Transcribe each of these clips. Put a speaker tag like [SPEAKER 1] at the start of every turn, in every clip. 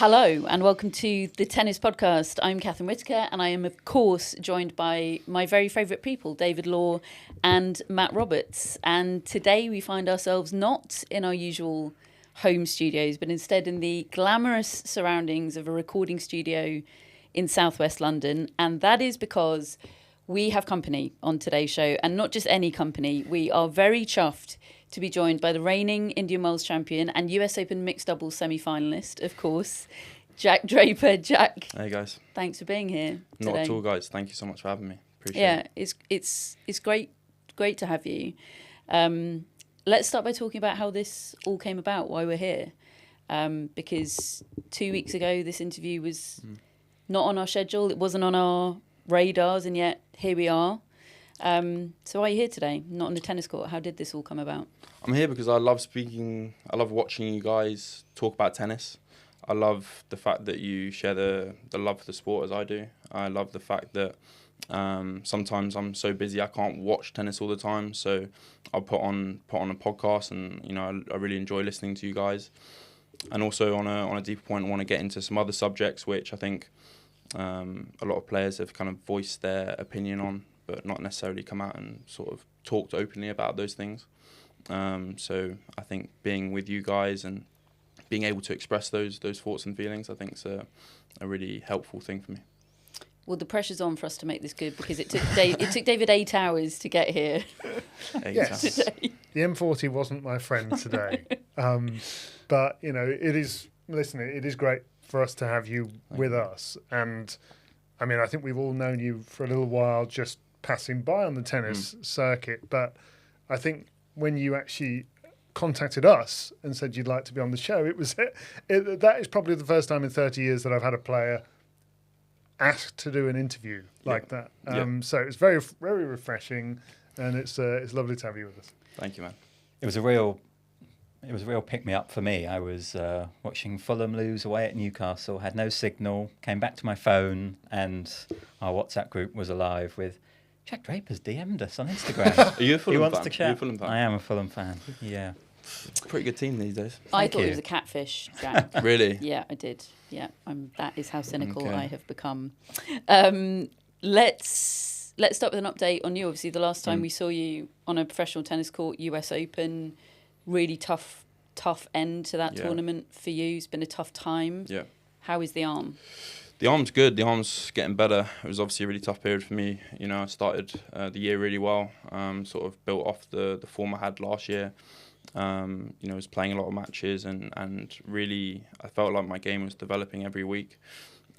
[SPEAKER 1] Hello and welcome to the Tennis Podcast. I'm Catherine Whitaker and I am of course joined by my very favourite people, David Law and Matt Roberts. And today we find ourselves not in our usual home studios, but instead in the glamorous surroundings of a recording studio in southwest London. And that is because we have company on today's show, and not just any company. We are very chuffed to be joined by the reigning Indian Wells champion and US Open mixed doubles semi-finalist, of course, Jack Draper. Jack,
[SPEAKER 2] hey guys,
[SPEAKER 1] thanks for being here today.
[SPEAKER 2] Not at all, guys. Thank you so much for having me. Appreciate it.
[SPEAKER 1] Yeah, it's great to have you. Let's start by talking about how this all came about, why we're here. Because 2 weeks ago, this interview was not on our schedule. It wasn't on our radars, and yet here we are. So why are you here today, not on the tennis court? How did this all come about?
[SPEAKER 2] I'm here because I love speaking. I love watching you guys talk about tennis. I love the fact that you share the love for the sport as I do. I love the fact that sometimes I'm so busy I can't watch tennis all the time. So I'll put on a podcast, and I really enjoy listening to you guys. And also on a deeper point, I want to get into some other subjects which I think a lot of players have kind of voiced their opinion on, but not necessarily come out and sort of talked openly about those things. So I think being with you guys and being able to express those thoughts and feelings, I think is a really helpful thing for me.
[SPEAKER 1] Well, the pressure's on for us to make this good, because it took David 8 hours to get here.
[SPEAKER 3] Yes,
[SPEAKER 1] today.
[SPEAKER 3] The M40 wasn't my friend today, but it is. Listen, it is great for us to have you with us, and I mean, I think we've all known you for a little while, just passing by on the tennis circuit. But I think when you actually contacted us and said you'd like to be on the show, that is probably the first time in 30 years that I've had a player asked to do an interview like that. So it's very, very refreshing, and it's lovely to have you with us.
[SPEAKER 2] Thank you, man.
[SPEAKER 4] It was a real pick-me-up for me. I was watching Fulham lose away at Newcastle, had no signal, came back to my phone, and our WhatsApp group was alive with, Jack Draper's DM'd us on Instagram.
[SPEAKER 2] Are you a Fulham fan?
[SPEAKER 4] He wants to chat.
[SPEAKER 2] Are you a Fulham fan?
[SPEAKER 4] I am a Fulham fan, yeah.
[SPEAKER 2] Pretty good team these days.
[SPEAKER 1] I
[SPEAKER 4] Thank
[SPEAKER 1] thought
[SPEAKER 4] you.
[SPEAKER 1] it was a catfish, Jack.
[SPEAKER 2] Really?
[SPEAKER 1] Yeah, I did. Yeah, that is how cynical
[SPEAKER 2] Okay.
[SPEAKER 1] I have become. Let's start with an update on you. Obviously, the last time we saw you on a professional tennis court, US Open, really tough end to that tournament for you. It's been a tough time.
[SPEAKER 2] Yeah.
[SPEAKER 1] How is the arm?
[SPEAKER 2] The arm's good. The arm's getting better. It was obviously a really tough period for me. I started the year really well. Sort of built off the form I had last year. I was playing a lot of matches, and really I felt like my game was developing every week.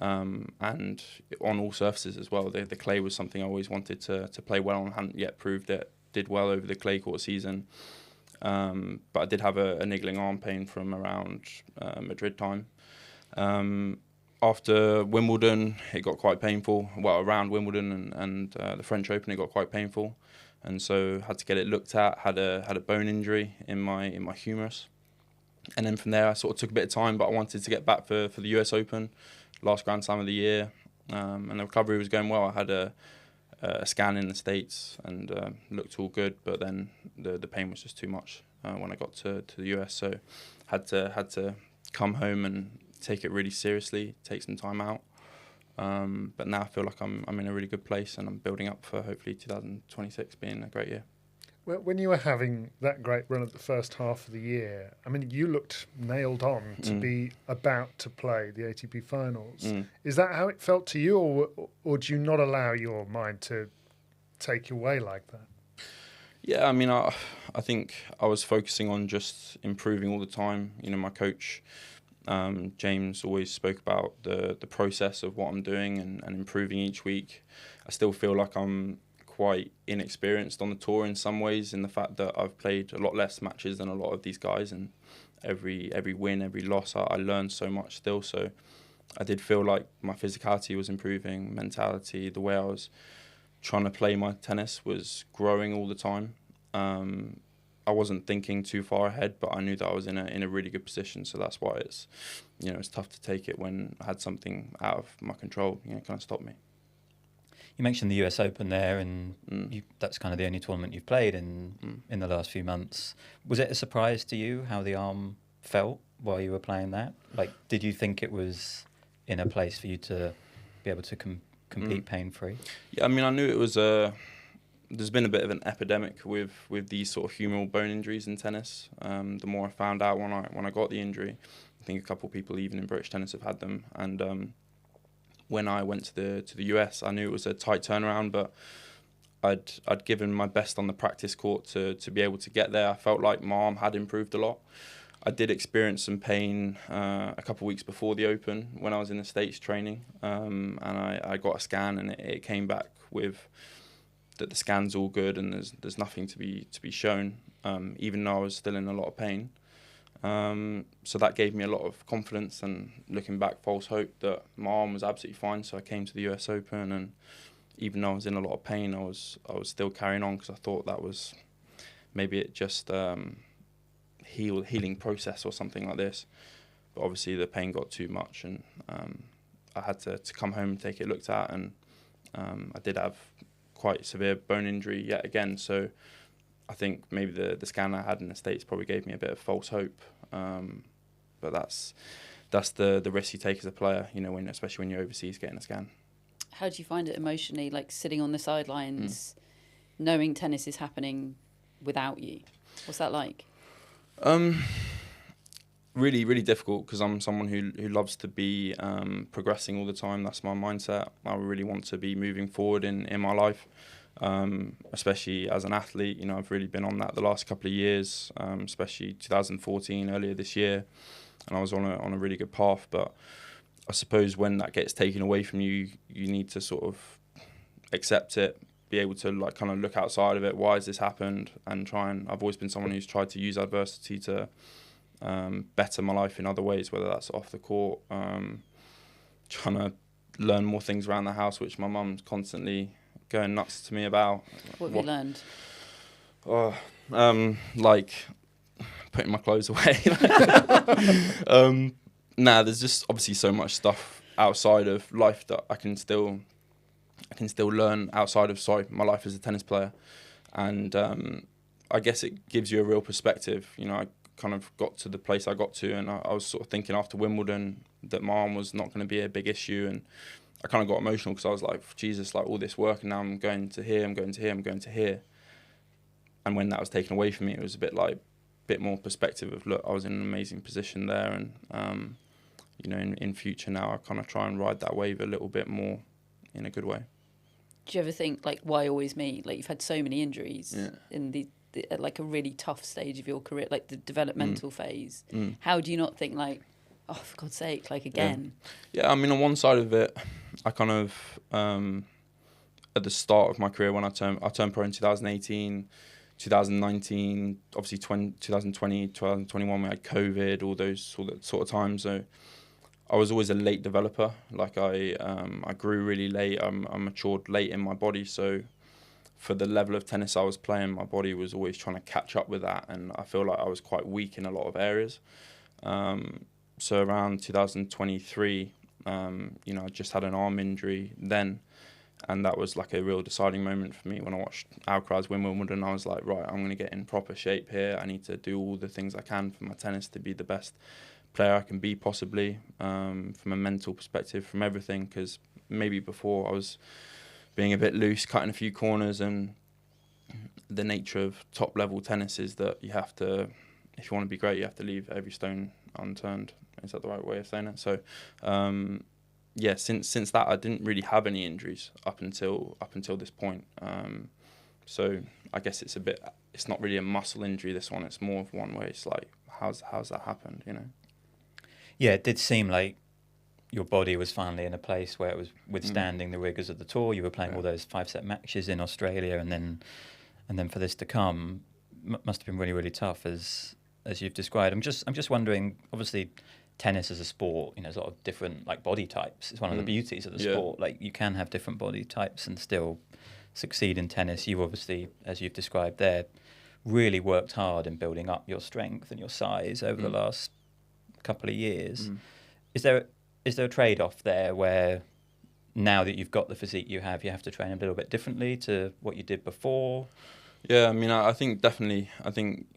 [SPEAKER 2] And on all surfaces as well. The clay was something I always wanted to play well on. Hadn't yet proved it. Did well over the clay court season. But I did have a niggling arm pain from around Madrid time. After Wimbledon, it got quite painful. Well, around Wimbledon and the French Open, it got quite painful, and so had to get it looked at. Had a bone injury in my humerus, and then from there I sort of took a bit of time. But I wanted to get back for the US Open, last Grand Slam of the year, and the recovery was going well. I had a scan in the States and looked all good, but then the pain was just too much when I got to the US. So had to come home and take it really seriously, take some time out. But now I feel like I'm in a really good place, and I'm building up for hopefully 2026 being a great year.
[SPEAKER 3] Well, when you were having that great run at the first half of the year, I mean, you looked nailed on to be about to play the ATP finals. Is that how it felt to you, or do you not allow your mind to take you away like that?
[SPEAKER 2] Yeah, I mean, I think I was focusing on just improving all the time. My coach, James, always spoke about the process of what I'm doing and improving each week. I still feel like I'm quite inexperienced on the tour in some ways, in the fact that I've played a lot less matches than a lot of these guys, and every win, every loss, I learned so much still. So I did feel like my physicality was improving, mentality, the way I was trying to play my tennis was growing all the time. I wasn't thinking too far ahead, but I knew that I was in a really good position. So that's why it's tough to take it when I had something out of my control, kind of stop me.
[SPEAKER 4] You mentioned the US Open there, and that's kind of the only tournament you've played in the last few months. Was it a surprise to you how the arm felt while you were playing that? Like, did you think it was in a place for you to be able to compete pain-free?
[SPEAKER 2] Yeah, I mean, I knew it was there's been a bit of an epidemic with these sort of humeral bone injuries in tennis. The more I found out when I got the injury, I think a couple of people even in British tennis have had them. And when I went to the US, I knew it was a tight turnaround, but I'd given my best on the practice court to be able to get there. I felt like my arm had improved a lot. I did experience some pain a couple of weeks before the Open when I was in the States training, and I got a scan, and it came back with that the scan's all good and there's nothing to be shown, even though I was still in a lot of pain. So that gave me a lot of confidence, and looking back, false hope that my arm was absolutely fine. So I came to the US Open, and even though I was in a lot of pain, I was still carrying on because I thought that was maybe it just healing process or something like this. But obviously the pain got too much, and I had to come home and take it looked at, and I did have quite severe bone injury yet again. So I think maybe the scan I had in the States probably gave me a bit of false hope. But that's the risk you take as a player, you know, especially when you're overseas getting a scan.
[SPEAKER 1] How do you find it emotionally, like sitting on the sidelines, knowing tennis is happening without you? What's that like?
[SPEAKER 2] Really, really difficult, because I'm someone who loves to be progressing all the time. That's my mindset. I really want to be moving forward in my life, especially as an athlete. You know, I've really been on that the last couple of years, especially 2014, earlier this year, and I was on a really good path. But I suppose when that gets taken away from you, you need to sort of accept it, be able to like kind of look outside of it. Why has this happened? And I've always been someone who's tried to use adversity to better my life in other ways, whether that's off the court, trying to learn more things around the house, which my mum's constantly going nuts to me about.
[SPEAKER 1] What have you learned?
[SPEAKER 2] Like putting my clothes away. There's just obviously so much stuff outside of life that I can still learn outside of my life as a tennis player, and I guess it gives you a real perspective. You know, I kind of got to the place I got to, and I was sort of thinking after Wimbledon that my arm was not going to be a big issue, and I kind of got emotional because I was like, Jesus, like all this work, and now I'm going to here, I'm going to here, I'm going to here. And when that was taken away from me, it was a bit more perspective of, look, I was in an amazing position there, and you know, in future now I kind of try and ride that wave a little bit more in a good way.
[SPEAKER 1] Do you ever think, like, why always me? Like, you've had so many injuries in the like a really tough stage of your career, like the developmental phase. How do you not think like, oh, for God's sake, like again?
[SPEAKER 2] Yeah, I mean, on one side of it, I kind of at the start of my career when I turned pro in 2018, 2019, obviously 2020, 2021, we had COVID, all those sort of times. So I was always a late developer. Like I grew really late. I matured late in my body. So for the level of tennis I was playing, my body was always trying to catch up with that, and I feel like I was quite weak in a lot of areas. So around 2023, you know, I just had an arm injury then, and that was like a real deciding moment for me when I watched Alcaraz win Wimbledon. I was like, right, I'm going to get in proper shape here. I need to do all the things I can for my tennis to be the best player I can be possibly, from a mental perspective, from everything, because maybe before I was being a bit loose, cutting a few corners, and the nature of top level tennis is that you have to, if you want to be great, you have to leave every stone unturned. Is that the right way of saying it? So yeah, since that I didn't really have any injuries up until this point. So I guess it's not really a muscle injury, this one. It's more of one where it's like, how's that happened, you know?
[SPEAKER 4] Yeah, it did seem like your body was finally in a place where it was withstanding the rigours of the tour. You were playing all those 5-set matches in Australia, and then for this to come must have been really, really tough, as you've described. I'm just wondering, obviously tennis as a sport, you know, there's a lot of different like body types. It's one of the beauties of the sport. Like you can have different body types and still succeed in tennis. You obviously, as you've described there, really worked hard in building up your strength and your size over the last couple of years. Is there a trade-off there where now that you've got the physique you have to train a little bit differently to what you did before?
[SPEAKER 2] Yeah, I mean, I think definitely. I think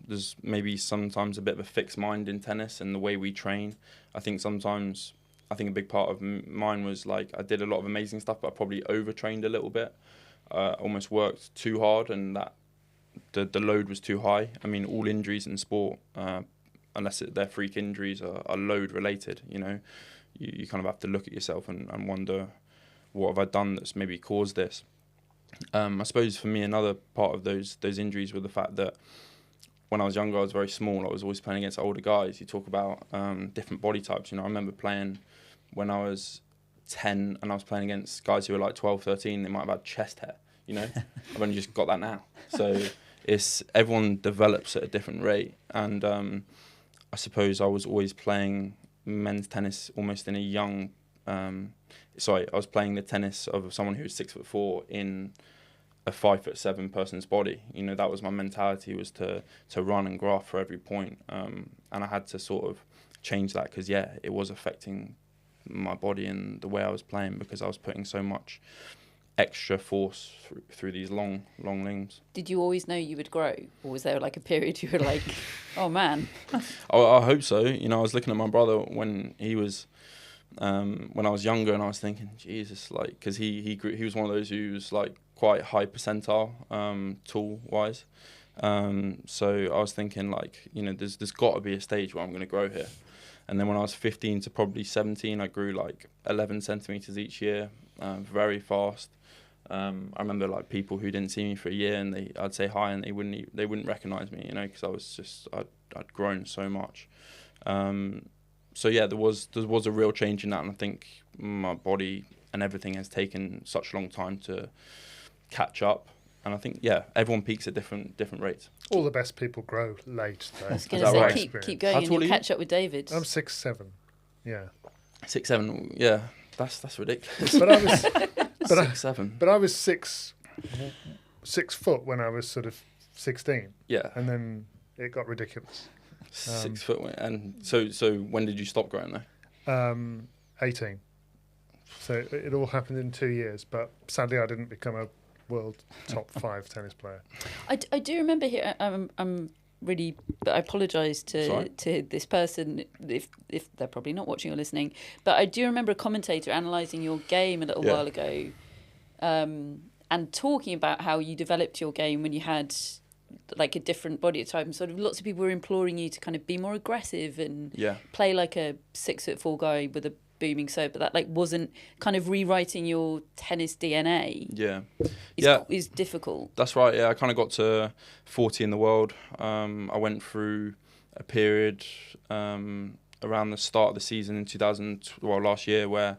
[SPEAKER 2] there's maybe sometimes a bit of a fixed mind in tennis and the way we train. I think a big part of mine was like I did a lot of amazing stuff, but I probably overtrained a little bit. Almost worked too hard, and that the load was too high. I mean, all injuries in sport, unless they're freak injuries, are load related. You know, you kind of have to look at yourself and wonder, what have I done that's maybe caused this? I suppose for me, another part of those injuries were the fact that when I was younger, I was very small. I was always playing against older guys. You talk about different body types. You know, I remember playing when I was 10 and I was playing against guys who were like 12, 13. They might have had chest hair, you know. I've only just got that now. So everyone develops at a different rate. And I suppose I was always playing men's tennis almost in a young... I was playing the tennis of someone who was 6'4" in a 5'7" person's body. You know, that was my mentality, was to run and graft for every point. And I had to sort of change that because, it was affecting my body and the way I was playing, because I was putting so much extra force through these long limbs. Did
[SPEAKER 1] you always know you would grow, or was there like a period you were like, oh man?
[SPEAKER 2] I hope so. You know, I was looking at my brother when he was... when I was younger, and I was thinking, Jesus, like, because he was one of those who was like quite high percentile, tool wise. So I was thinking, like, you know, there's got to be a stage where I'm going to grow here. And then when I was 15 to probably 17, I grew like 11 centimeters each year, very fast. I remember like people who didn't see me for a year, and I'd say hi, and they wouldn't recognize me, you know, because I'd grown so much. So there was a real change in that, and I think my body and everything has taken such a long time to catch up. And I think everyone peaks at different rates.
[SPEAKER 3] All the best people grow late, though.
[SPEAKER 1] I was going to say, keep going, and you'll catch up with David.
[SPEAKER 3] I'm 6'7". Yeah.
[SPEAKER 2] 6'7". Yeah, that's ridiculous.
[SPEAKER 3] But I was
[SPEAKER 2] 6'7".
[SPEAKER 3] But I was 6 foot when I was sort of 16.
[SPEAKER 2] Yeah.
[SPEAKER 3] And then it got ridiculous.
[SPEAKER 2] 6 foot, and so when did you stop growing though?
[SPEAKER 3] 18. So it all happened in 2 years, but sadly I didn't become a world top 5 tennis player.
[SPEAKER 1] I do remember here. I'm really, but I apologise to this person if they're probably not watching or listening. But I do remember a commentator analysing your game a little while ago, and talking about how you developed your game when you had like a different body type, and sort of lots of people were imploring you to kind of be more aggressive and play like a 6'4" guy with a booming serve, but that like wasn't kind of rewriting your tennis DNA. Is difficult.
[SPEAKER 2] That's right. I kind of got to 40 in the world. I went through a period around the start of the season in last year, where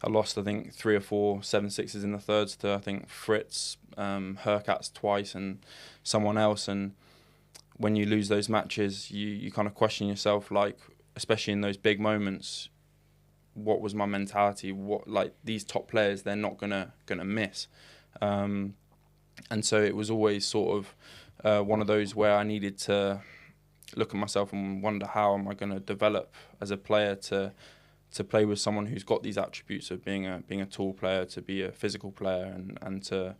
[SPEAKER 2] I lost I think 3 or 4 7-6s in the thirds to I think Fritz, Hurkacz twice, and someone else. And when you lose those matches, you kind of question yourself, like, especially in those big moments, what was my mentality? What, like, these top players, they're not gonna miss. And so it was always sort of one of those where I needed to look at myself and wonder, how am I going to develop as a player to play with someone who's got these attributes of being a tall player, to be a physical player, and to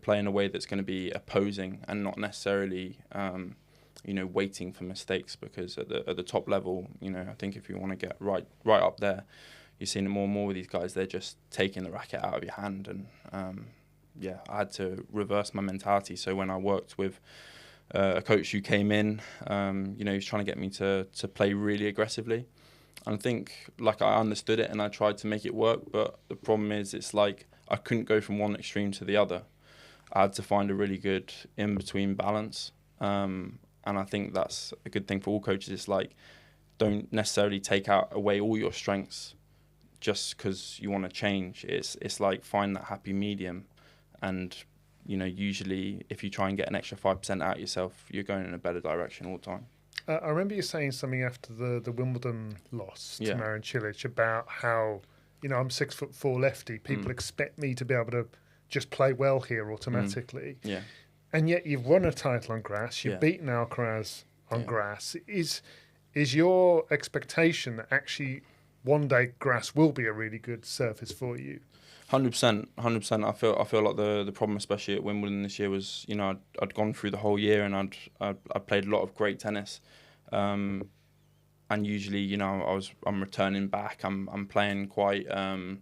[SPEAKER 2] play in a way that's going to be opposing and not necessarily waiting for mistakes. Because at the top level, I think if you want to get right up there, you're seeing it more and more with these guys. They're just taking the racket out of your hand, and I had to reverse my mentality. So when I worked with a coach who came in, he was trying to get me to play really aggressively. And I think, like, I understood it and I tried to make it work, but the problem is, it's like I couldn't go from one extreme to the other. I had to find a really good in-between balance. And I think that's a good thing for all coaches. It's like, don't necessarily take away all your strengths just because you want to change. It's like, find that happy medium. And, usually if you try and get an extra 5% out of yourself, you're going in a better direction all the time.
[SPEAKER 3] I remember you saying something after the Wimbledon loss to Marin Cilic about how, I'm 6'4" lefty. People expect me to be able to just play well here automatically.
[SPEAKER 2] Yeah.
[SPEAKER 3] And yet you've won a title on grass. You've beaten Alcaraz on grass. Is your expectation that actually one day grass will be a really good surface for you?
[SPEAKER 2] 100%. I feel like the problem, especially at Wimbledon this year, was, you know, I'd gone through the whole year and I'd played a lot of great tennis, and usually, you know, I'm returning back. I'm playing quite a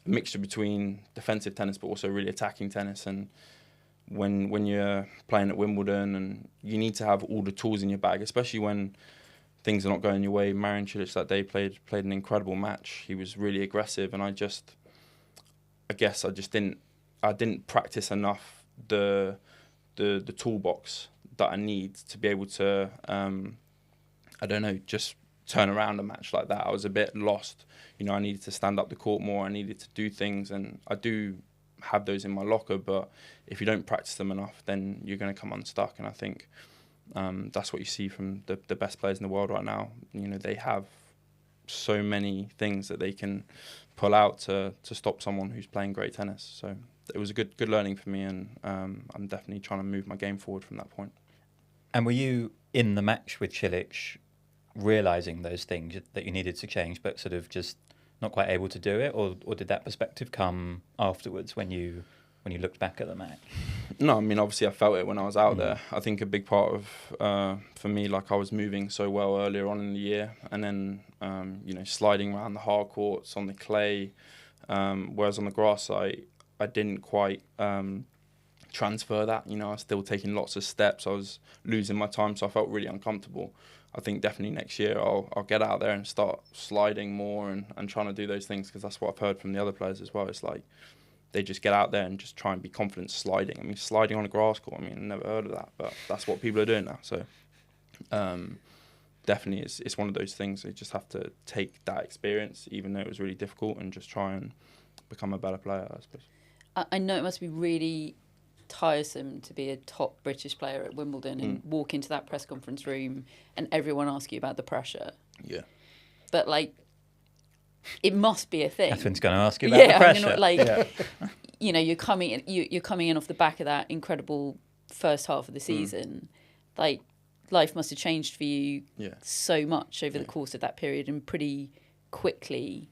[SPEAKER 2] mixture between defensive tennis but also really attacking tennis. And when you're playing at Wimbledon, and you need to have all the tools in your bag, especially when things are not going your way. Marian Cilic that day played an incredible match. He was really aggressive, and I didn't practice enough the toolbox that I need to be able to just turn around a match like that. I was a bit lost. You know, I needed to stand up the court more. I needed to do things, and I do have those in my locker, but if you don't practice them enough, then you're going to come unstuck. And I think that's what you see from the best players in the world right now. You know, they have so many things that they can pull out to stop someone who's playing great tennis. So it was a good learning for me, and I'm definitely trying to move my game forward from that point.
[SPEAKER 4] And were you in the match with Cilic realising those things that you needed to change, but sort of just not quite able to do it, or did that perspective come afterwards when you looked back at the match?
[SPEAKER 2] No, I mean, obviously I felt it when I was out there. I think a big part of, for me, like, I was moving so well earlier on in the year, and then, you know, sliding around the hard courts on the clay, whereas on the grass, I didn't quite transfer that. You know, I was still taking lots of steps. I was losing my time, so I felt really uncomfortable. I think definitely next year I'll get out there and start sliding more and trying to do those things, because that's what I've heard from the other players as well. It's like they just get out there and just try and be confident sliding. I mean, sliding on a grass court, I mean, I've never heard of that, but that's what people are doing now. So definitely it's one of those things. You just have to take that experience, even though it was really difficult, and just try and become a better player, I suppose.
[SPEAKER 1] I know it must be really tiresome to be a top British player at Wimbledon and walk into that press conference room and everyone asks you about the pressure.
[SPEAKER 2] Yeah.
[SPEAKER 1] But, like, it must be a thing.
[SPEAKER 4] Catherine's going to ask you about the pressure.
[SPEAKER 1] I mean, you know, you're coming in off the back of that incredible first half of the season. Like, life must have changed for you so much over the course of that period, and pretty quickly.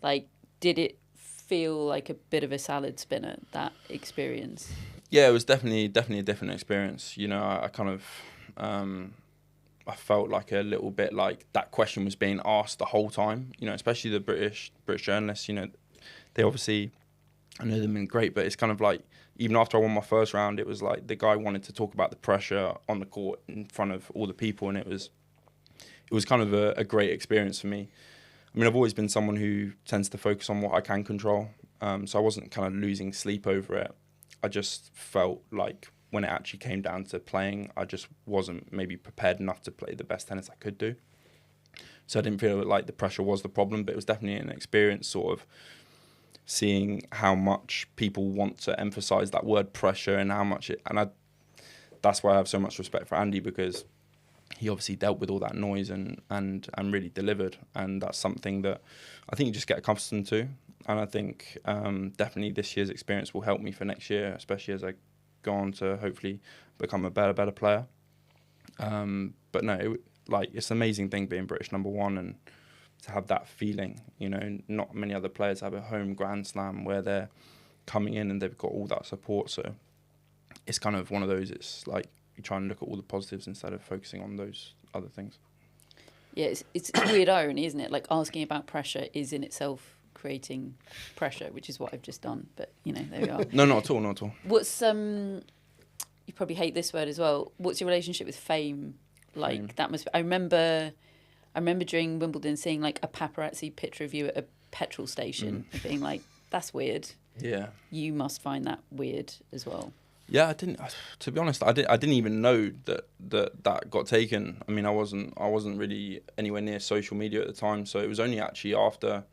[SPEAKER 1] Like, did it feel like a bit of a salad spinner, that experience?
[SPEAKER 2] Yeah, it was definitely a different experience. You know, I kind of I felt like a little bit like that question was being asked the whole time. You know, especially the British journalists. You know, they obviously, I know they've been great, but it's kind of like, even after I won my first round, it was like the guy wanted to talk about the pressure on the court in front of all the people, and it was kind of a great experience for me. I mean, I've always been someone who tends to focus on what I can control, so I wasn't kind of losing sleep over it. I just felt like when it actually came down to playing, I just wasn't maybe prepared enough to play the best tennis I could do. So I didn't feel like the pressure was the problem, but it was definitely an experience, sort of seeing how much people want to emphasise that word pressure, and how much that's why I have so much respect for Andy, because he obviously dealt with all that noise and really delivered, and that's something that I think you just get accustomed to. And I think definitely this year's experience will help me for next year, especially as I go on to hopefully become a better player. But no, it's an amazing thing being British #1 and to have that feeling. You know, not many other players have a home Grand Slam where they're coming in and they've got all that support. So it's kind of one of those, it's like you try and look at all the positives instead of focusing on those other things.
[SPEAKER 1] Yeah, it's a weird irony, isn't it? Like, asking about pressure is in itself creating pressure, which is what I've just done. But, you know, there we are.
[SPEAKER 2] No, not at all.
[SPEAKER 1] What's you probably hate this word as well. What's your relationship with fame like? Fame. That must. I remember during Wimbledon seeing like a paparazzi picture of you at a petrol station and being like, "That's weird."
[SPEAKER 2] Yeah.
[SPEAKER 1] You must find that weird as well.
[SPEAKER 2] Yeah, I didn't. To be honest, I didn't even know that got taken. I mean, I wasn't really anywhere near social media at the time, so it was only actually after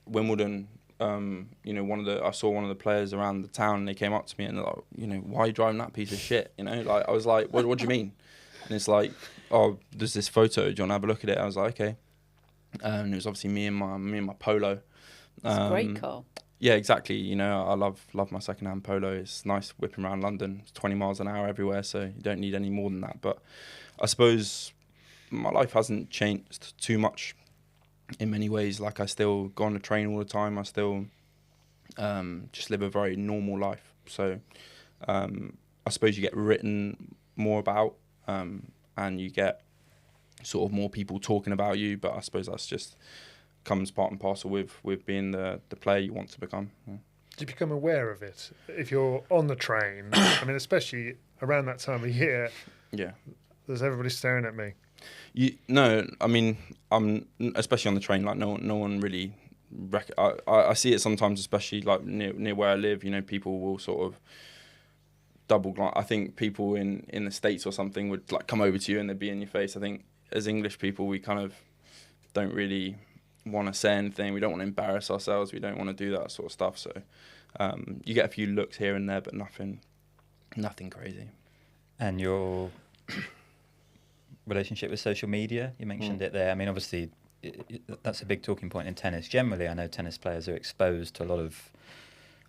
[SPEAKER 2] Wimbledon. You know, I saw one of the players around the town, and they came up to me and they're like, you know, why are you driving that piece of shit? You know, like, I was like, what do you mean? And it's like, oh, there's this photo. Do you want to have a look at it? I was like, okay. And it was obviously me and my Polo.
[SPEAKER 1] It's a great car.
[SPEAKER 2] Yeah, exactly. You know, I love my second-hand Polo. It's nice whipping around London. It's 20 miles an hour everywhere, so you don't need any more than that. But I suppose my life hasn't changed too much in many ways, like, I still go on the train all the time. I still just live a very normal life. So I suppose you get written more about, and you get sort of more people talking about you, but I suppose that's just comes part and parcel with being the player you want to become. Yeah.
[SPEAKER 3] Do you become aware of it if you're on the train? I mean, especially around that time of year.
[SPEAKER 2] Yeah.
[SPEAKER 3] There's everybody staring at me.
[SPEAKER 2] No, I mean, I'm especially on the train. Like, no one really. I see it sometimes, especially like near where I live. You know, people will sort of double glance. I think people in the States or something would like come over to you and they'd be in your face. I think as English people, we kind of don't really want to say anything. We don't want to embarrass ourselves. We don't want to do that sort of stuff. So you get a few looks here and there, but nothing crazy.
[SPEAKER 4] And your relationship with social media, you mentioned it there. I mean, obviously, that's a big talking point in tennis. Generally, I know tennis players are exposed to a lot of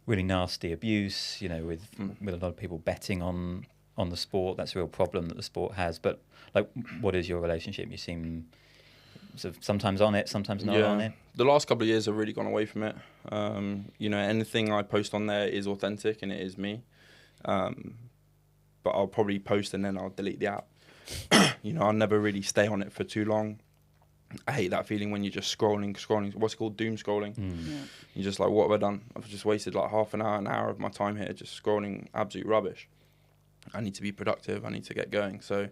[SPEAKER 4] really nasty abuse, you know, with a lot of people betting on the sport. That's a real problem that the sport has. But, like, what is your relationship? You seem sort of sometimes on it, sometimes not on it.
[SPEAKER 2] The last couple of years I've really gone away from it. You know, anything I post on there is authentic and it is me. But I'll probably post and then I'll delete the app. You know, I'll never really stay on it for too long. I hate that feeling when you're just scrolling. What's it called? Doom scrolling. Yeah. You're just like, what have I done? I've just wasted like half an hour of my time here just scrolling absolute rubbish. I need to be productive. I need to get going. So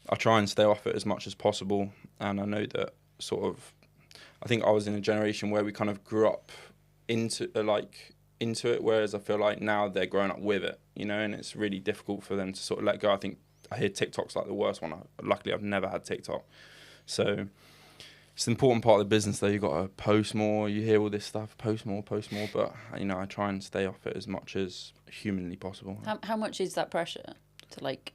[SPEAKER 2] I try and stay off it as much as possible. And I know that sort of, I think I was in a generation where we kind of grew up into it, whereas I feel like now they're growing up with it, you know, and it's really difficult for them to sort of let go. I think I hear TikTok's like the worst one. Luckily, I've never had TikTok. So it's an important part of the business, though. You've got to post more. You hear all this stuff, post more. But, you know, I try and stay off it as much as humanly possible.
[SPEAKER 1] How much is that pressure to, like,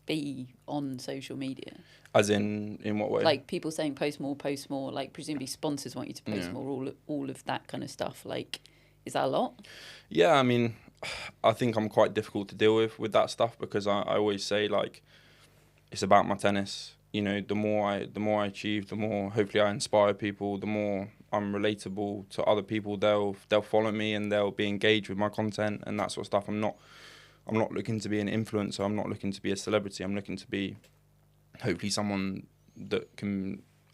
[SPEAKER 1] be on social media?
[SPEAKER 2] As in what way?
[SPEAKER 1] Like, people saying post more, like, presumably sponsors want you to post more, all of that kind of stuff. Like, is that a lot?
[SPEAKER 2] Yeah, I mean, I think I'm quite difficult to deal with that stuff because I always say, like, it's about my tennis. You know, the more I achieve, the more hopefully I inspire people, the more I'm relatable to other people. They'll follow me and they'll be engaged with my content and that sort of stuff. I'm not looking to be an influencer. I'm not looking to be a celebrity. I'm looking to be hopefully someone that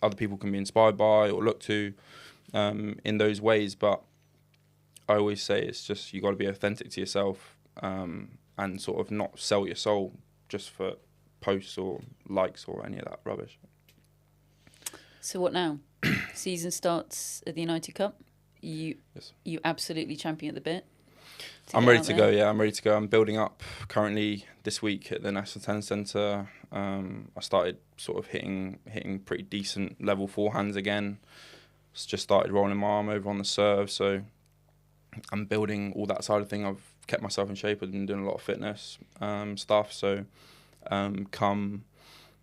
[SPEAKER 2] other people can be inspired by or look to in those ways. But I always say it's just you got to be authentic to yourself and sort of not sell your soul just for posts or likes or any of that rubbish.
[SPEAKER 1] So what now? Season starts at the United Cup. You absolutely champion at the bit.
[SPEAKER 2] I'm ready to go. Yeah, I'm ready to go. I'm building up currently this week at the National Tennis Centre. I started sort of hitting pretty decent level forehands again. Just started rolling my arm over on the serve, so I'm building all that side of thing. I've kept myself in shape. I've been doing a lot of fitness stuff. So come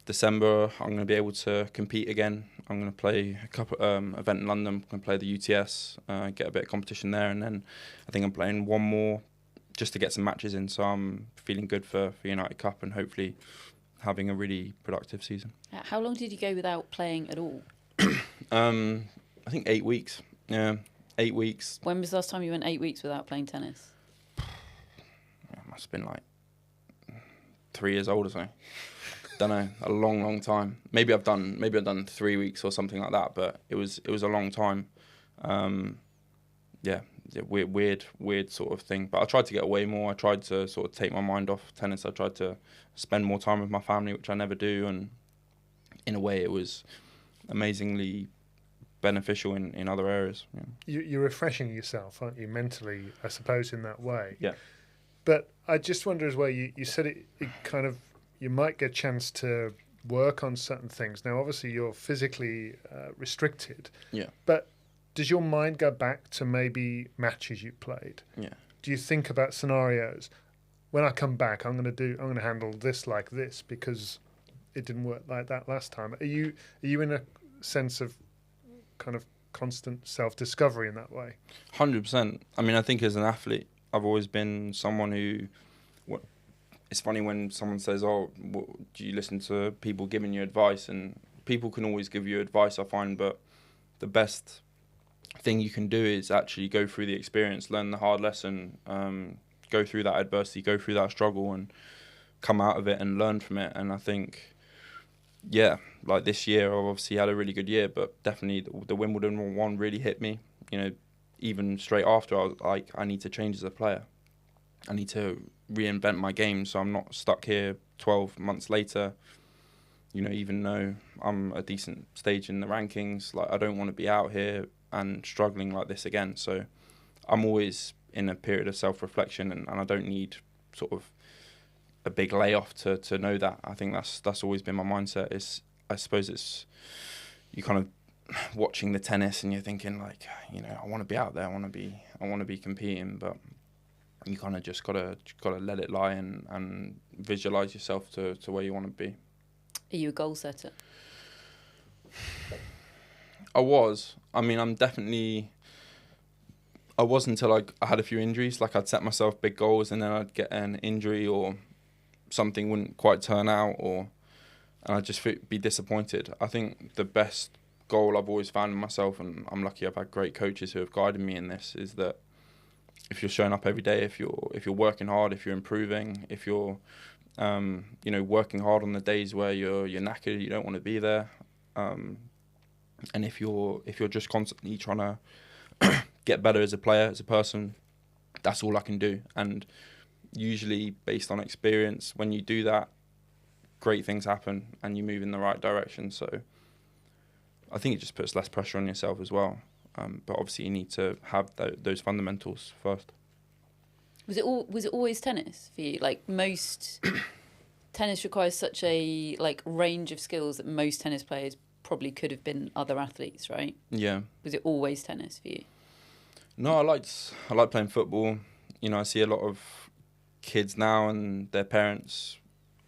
[SPEAKER 2] December, I'm going to be able to compete again. I'm going to play a couple event in London. I'm going to play the UTS, get a bit of competition there, and then I think I'm playing one more just to get some matches in. So I'm feeling good for United Cup and hopefully having a really productive season.
[SPEAKER 1] How long did you go without playing at all?
[SPEAKER 2] I think 8 weeks. Yeah, 8 weeks.
[SPEAKER 1] When was the last time you went 8 weeks without playing tennis?
[SPEAKER 2] It must have been like 3 years old or something. Don't know, a long time. Maybe I've done 3 weeks or something like that, but it was a long time. Weird sort of thing. But I tried to get away more. I tried to sort of take my mind off tennis. I tried to spend more time with my family, which I never do. And in a way, it was amazingly beneficial in other areas. Yeah.
[SPEAKER 3] You're refreshing yourself, aren't you, mentally, I suppose, in that way.
[SPEAKER 2] Yeah.
[SPEAKER 3] But I just wonder as well, you said it kind of, you might get a chance to work on certain things. Now, obviously, you're physically restricted. Yeah. But does your mind go back to maybe matches you played? Yeah. Do you think about scenarios? When I come back, I'm going to handle this like this because it didn't work like that last time. Are you in a sense of kind of constant self-discovery in that way?
[SPEAKER 2] 100%. I mean, I think as an athlete, I've always been someone who. It's funny when someone says, "Oh, do you listen to people giving you advice?" And people can always give you advice, I find, but the best thing you can do is actually go through the experience, learn the hard lesson, go through that adversity, go through that struggle, and come out of it and learn from it. And I think, yeah, like this year, I've obviously had a really good year, but definitely the Wimbledon one really hit me. You know, even straight after, I was like, I need to change as a player. I need to reinvent my game so I'm not stuck here 12 months later. You know, even though I'm a decent stage in the rankings, like I don't want to be out here and struggling like this again. So I'm always in a period of self-reflection, and I don't need sort of a big layoff to know that. I think that's always been my mindset. I suppose it's you kind of watching the tennis and you're thinking like, you know, I want to be out there, I want to be competing, but you kind of just gotta let it lie and visualize yourself to where you want to be.
[SPEAKER 1] Are you a goal setter?
[SPEAKER 2] I was. I mean, I was until I had a few injuries. Like I'd set myself big goals and then I'd get an injury or something wouldn't quite turn out, and I'd just be disappointed. I think the best goal I've always found in myself, and I'm lucky I've had great coaches who have guided me in this, is that if you're showing up every day, if you're working hard, if you're improving, if you're you know, working hard on the days where you're knackered, you don't want to be there, and if you're just constantly trying to get better as a player, as a person, that's all I can do. And usually, based on experience, when you do that, great things happen and you move in the right direction. So I think it just puts less pressure on yourself as well. But obviously, you need to have those fundamentals first.
[SPEAKER 1] Was it always tennis for you? Like most tennis requires such a range of skills that most tennis players probably could have been other athletes, right?
[SPEAKER 2] Yeah.
[SPEAKER 1] Was it always tennis for you?
[SPEAKER 2] No, I like playing football. You know, I see a lot of kids now and their parents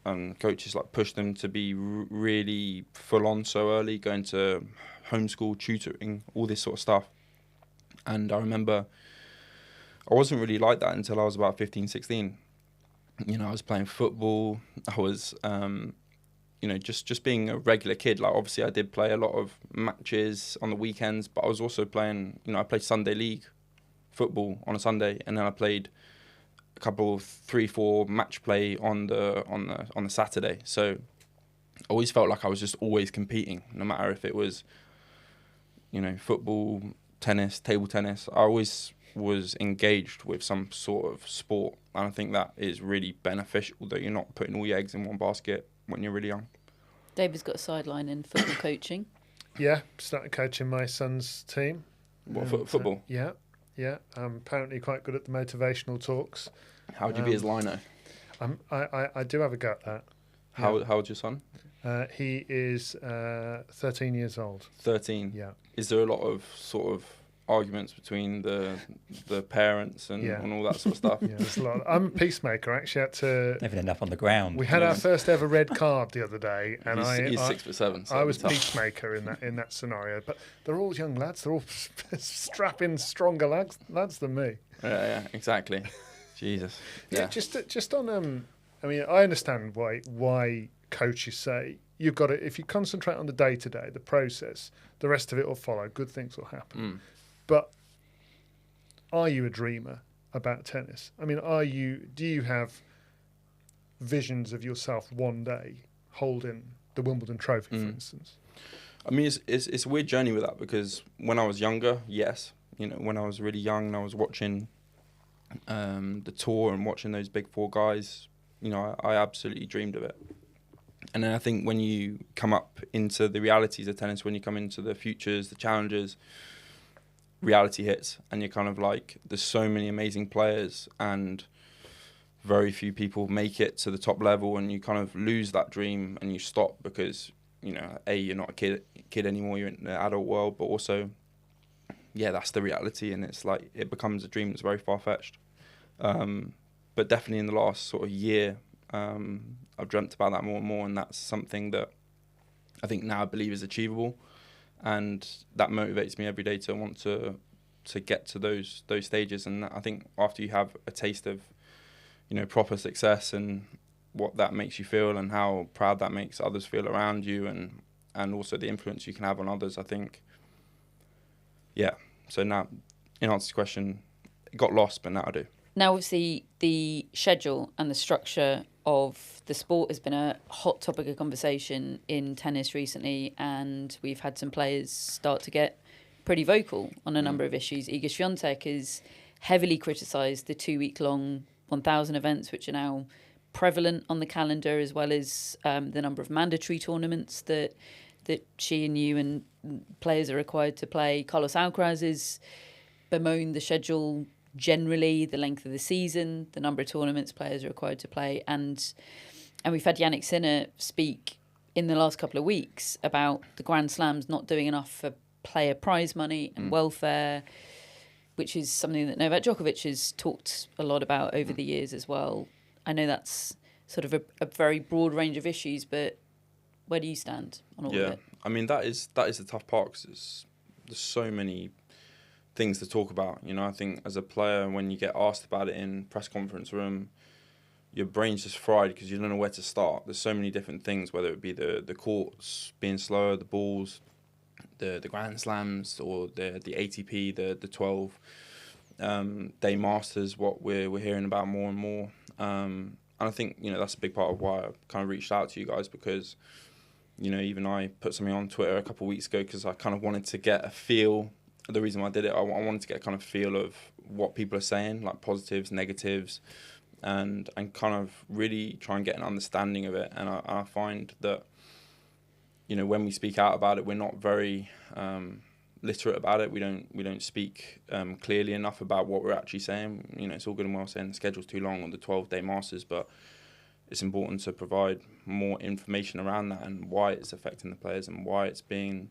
[SPEAKER 2] and coaches push them to be really full on so early, going to homeschool, tutoring, all this sort of stuff. And I remember I wasn't really like that until I was about 15, 16. You know, I was playing football. I was, you know, just being a regular kid. Like, obviously, I did play a lot of matches on the weekends, but I was also playing, you know, I played Sunday league football on a Sunday, and then I played a couple, 3-4 match play on the Saturday. So I always felt like I was just always competing, no matter if it was, you know, football, tennis, table tennis. I always was engaged with some sort of sport, and I think that is really beneficial, that you're not putting all your eggs in one basket when you're really young.
[SPEAKER 1] David's got a sideline in football coaching.
[SPEAKER 3] Yeah, started coaching my son's team.
[SPEAKER 2] What, football?
[SPEAKER 3] Yeah. I'm apparently quite good at the motivational talks.
[SPEAKER 2] How would you be his lino?
[SPEAKER 3] I do have a go at that.
[SPEAKER 2] How old's your son?
[SPEAKER 3] He is 13 years old.
[SPEAKER 2] 13?
[SPEAKER 3] Yeah.
[SPEAKER 2] Is there a lot of sort of arguments between the parents and all that sort of stuff?
[SPEAKER 3] Yeah, there's a lot. I'm a peacemaker. I actually had to...
[SPEAKER 4] They've end up on the ground.
[SPEAKER 3] We had our first ever red card the other day, and
[SPEAKER 2] he's 6'7", so
[SPEAKER 3] I was peacemaker in that scenario. But they're all young lads. They're all strapping, stronger lads than me.
[SPEAKER 2] Yeah, exactly. Jesus. Yeah.
[SPEAKER 3] Just on I mean, I understand why coaches say you've got to, if you concentrate on the day to day, the process, the rest of it will follow. Good things will happen. But are you a dreamer about tennis? I mean, do you have visions of yourself one day holding the Wimbledon trophy, for instance?
[SPEAKER 2] I mean, it's a weird journey with that, because when I was younger, yes, you know, when I was really young and I was watching the tour and watching those big four guys, you know, I absolutely dreamed of it. And then I think when you come up into the realities of tennis, when you come into the futures, the challenges, reality hits, and you're kind of like, there's so many amazing players and very few people make it to the top level, and you kind of lose that dream and you stop because, you know, you're not a kid anymore, you're in the adult world, but also, yeah, that's the reality, and it's like, it becomes a dream that's very far-fetched. But definitely in the last sort of year, I've dreamt about that more and more, and that's something that I think now I believe is achievable, and that motivates me every day to want to get to those stages. And I think after you have a taste of, you know, proper success and what that makes you feel and how proud that makes others feel around you, and also the influence you can have on others, I think Yeah. So now, in answer to the question, it got lost, but now I do.
[SPEAKER 1] Now, obviously, the schedule and the structure of the sport has been a hot topic of conversation in tennis recently, and we've had some players start to get pretty vocal on a number of issues. Iga Swiatek has heavily criticised the 2-week-long 1,000 events, which are now prevalent on the calendar, as well as the number of mandatory tournaments that she and you and players are required to play. Carlos Alcaraz has bemoaned the schedule generally, the length of the season, the number of tournaments players are required to play, and we've had Sinner speak in the last couple of weeks about the Grand Slams not doing enough for player prize money and welfare, which is something that Novak Djokovic has talked a lot about over the years as well. I know that's sort of a very broad range of issues, but where do you stand on all of it?
[SPEAKER 2] I mean, that is the tough part, because there's so many things to talk about. You know, I think as a player, when you get asked about it in press conference room, your brain's just fried because you don't know where to start. There's so many different things, whether it be the courts being slower, the balls, the Grand Slams, or the ATP, the 12 day Masters, what we're hearing about more and more. And I think, you know, that's a big part of why I kind of reached out to you guys, because, you know, even I put something on Twitter a couple of weeks ago because I kind of wanted to get a feel. The reason why I did it, I wanted to get a kind of feel of what people are saying, like positives, negatives, and kind of really try and get an understanding of it. And I find that, you know, when we speak out about it, we're not very literate about it. We don't speak clearly enough about what we're actually saying. You know, it's all good and well saying the schedule's too long on the 12-day Masters, but it's important to provide more information around that and why it's affecting the players and why it's being,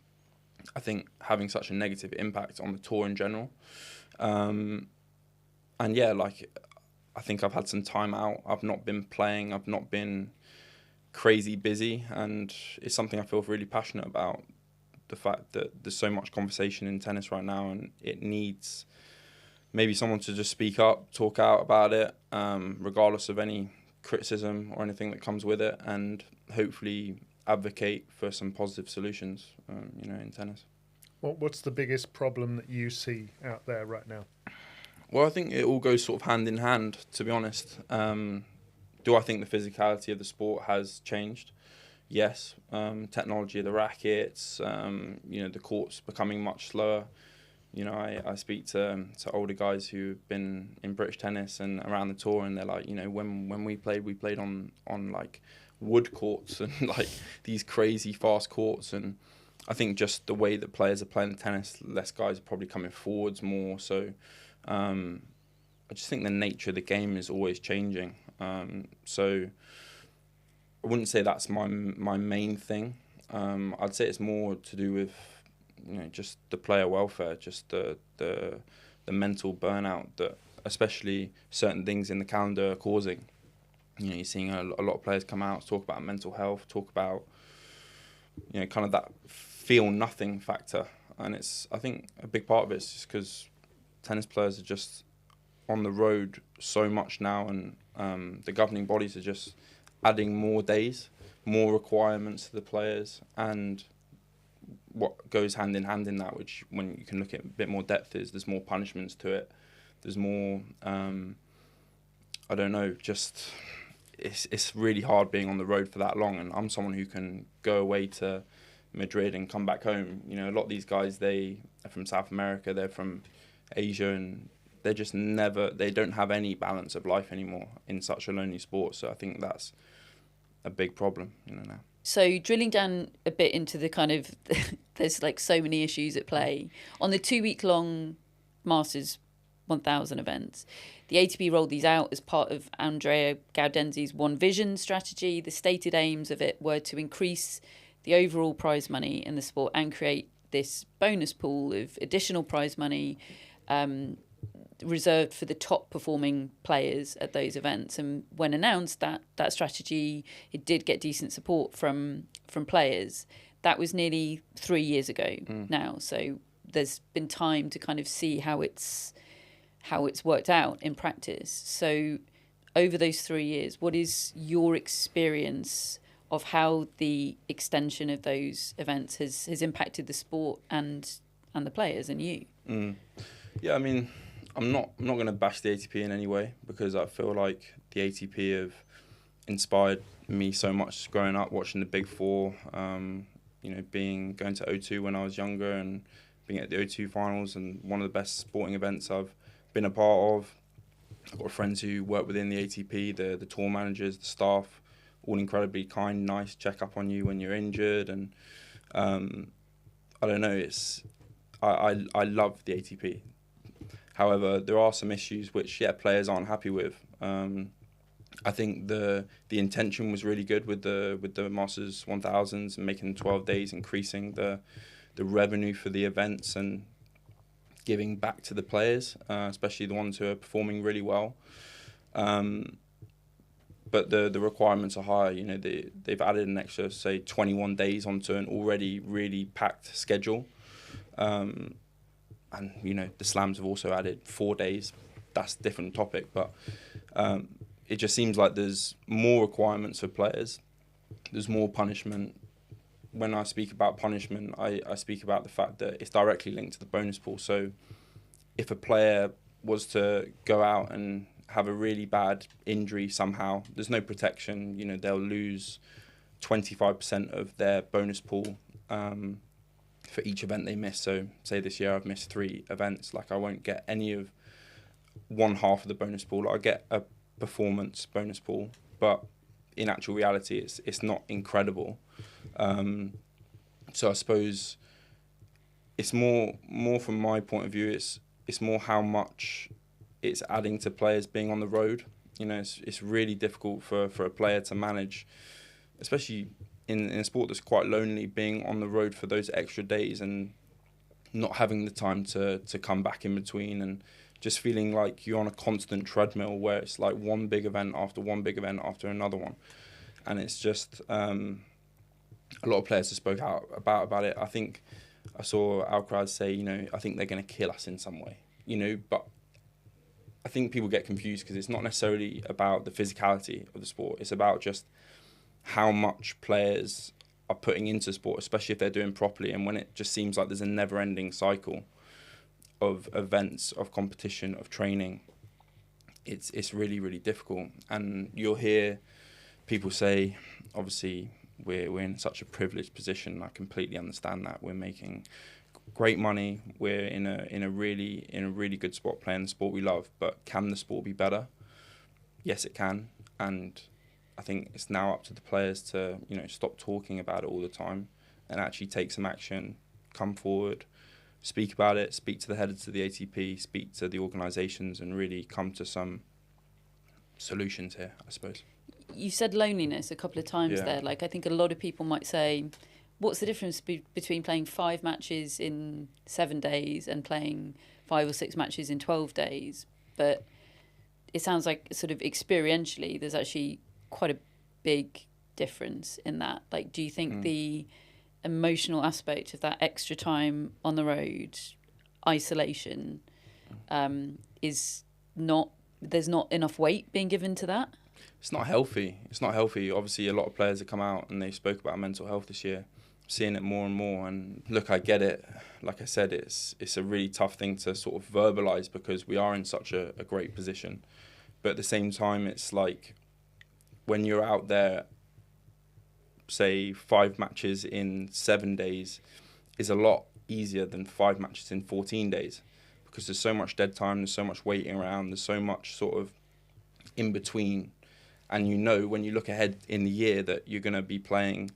[SPEAKER 2] I think, having such a negative impact on the tour in general. And yeah, like, I think I've had some time out. I've not been playing. I've not been crazy busy, and it's something I feel really passionate about. The fact that there's so much conversation in tennis right now, and it needs maybe someone to just speak up, talk out about it, regardless of any criticism or anything that comes with it, and hopefully advocate for some positive solutions, you know, in tennis.
[SPEAKER 3] What's the biggest problem that you see out there right now?
[SPEAKER 2] Well, I think it all goes sort of hand in hand, to be honest. Do I think the physicality of the sport has changed? Yes. Technology of the rackets, you know, the courts becoming much slower. You know, I speak to older guys who've been in British tennis and around the tour, and they're like, you know, when we played on like wood courts and like these crazy fast courts. And I think just the way that players are playing tennis, less guys are probably coming forwards more. So I just think the nature of the game is always changing. So I wouldn't say that's my main thing. I'd say it's more to do with, you know, just the player welfare, just the mental burnout that especially certain things in the calendar are causing. You know, you're seeing a lot of players come out, talk about mental health, talk about, you know, kind of that feel nothing factor. And I think a big part of it is just because tennis players are just on the road so much now, and the governing bodies are just adding more days, more requirements to the players, and what goes hand in hand in that, which when you can look at a bit more depth, is there's more punishments to it. There's more, I don't know, just it's really hard being on the road for that long. And I'm someone who can go away to Madrid and come back home. You know, a lot of these guys, they are from South America, they're from Asia, and they're just they don't have any balance of life anymore in such a lonely sport. So I think that's a big problem, you know, now.
[SPEAKER 1] So drilling down a bit into the kind of, there's like so many issues at play. On the 2-week-long Masters 1000 events, the ATP rolled these out as part of Andrea Gaudenzi's One Vision strategy. The stated aims of it were to increase the overall prize money in the sport and create this bonus pool of additional prize money reserved for the top performing players at those events. And when announced that strategy, it did get decent support from players. That was nearly 3 years ago now. So there's been time to kind of see how it's worked out in practice. So over those 3 years, what is your experience of how the extension of those events has impacted the sport and the players and you?
[SPEAKER 2] Yeah, I mean, I'm not going to bash the ATP in any way, because I feel like the ATP have inspired me so much growing up, watching the Big Four. Going to O2 when I was younger and being at the O2 finals, and one of the best sporting events I've been a part of. I've got friends who work within the ATP, the tour managers, the staff, all incredibly kind, nice, check up on you when you're injured, and I don't know, I love the ATP. However, there are some issues which players aren't happy with. I think the intention was really good with the Masters 1000s and making 12 days, increasing the revenue for the events and giving back to the players, especially the ones who are performing really well. But the requirements are higher. You know, they've added an extra, say, 21 days onto an already really packed schedule. And, you know, the slams have also added 4 days. That's a different topic. But it just seems like there's more requirements for players. There's more punishment. When I speak about punishment, I speak about the fact that it's directly linked to the bonus pool. So if a player was to go out and have a really bad injury somehow, there's no protection. You know, they'll lose 25% of their bonus pool for each event they miss. So say this year I've missed 3 events, like I won't get any of one half of the bonus pool. I get a performance bonus pool, but in actual reality it's not incredible. So I suppose it's more from my point of view, it's more how much it's adding to players being on the road. You know, it's really difficult for a player to manage, especially in a sport that's quite lonely, being on the road for those extra days and not having the time to come back in between, and just feeling like you're on a constant treadmill where it's like one big event after one big event after another one. And it's just a lot of players have spoke out about it. I think I saw Alcaraz say, you know, I think they're going to kill us in some way, you know, but I think people get confused because it's not necessarily about the physicality of the sport. It's about just how much players are putting into sport, especially if they're doing properly. And when it just seems like there's a never-ending cycle of events, of competition, of training, it's really, really difficult. And you'll hear people say, obviously, we're in such a privileged position. I completely understand that. We're making great money. We're in a really good spot playing the sport we love. But can the sport be better? Yes, it can. And I think it's now up to the players to, you know, stop talking about it all the time and actually take some action, come forward, speak about it, speak to the heads of the ATP, speak to the organisations, and really come to some solutions here, I suppose.
[SPEAKER 1] You said loneliness a couple of times there. Like, I think a lot of people might say, what's the difference between playing 5 matches in 7 days and playing 5 or 6 matches in 12 days? But it sounds like sort of experientially there's actually quite a big difference in that. Like, do you think the emotional aspect of that extra time on the road, isolation, is not, there's not enough weight being given to that?
[SPEAKER 2] It's not healthy. It's not healthy. Obviously, a lot of players have come out and they spoke about mental health this year, seeing it more and more. And look, I get it. Like I said, it's a really tough thing to sort of verbalise because we are in such a great position. But at the same time, it's like when you're out there, say 5 matches in 7 days is a lot easier than 5 matches in 14 days because there's so much dead time, there's so much waiting around, there's so much sort of in between. And you know, when you look ahead in the year that you're going to be playing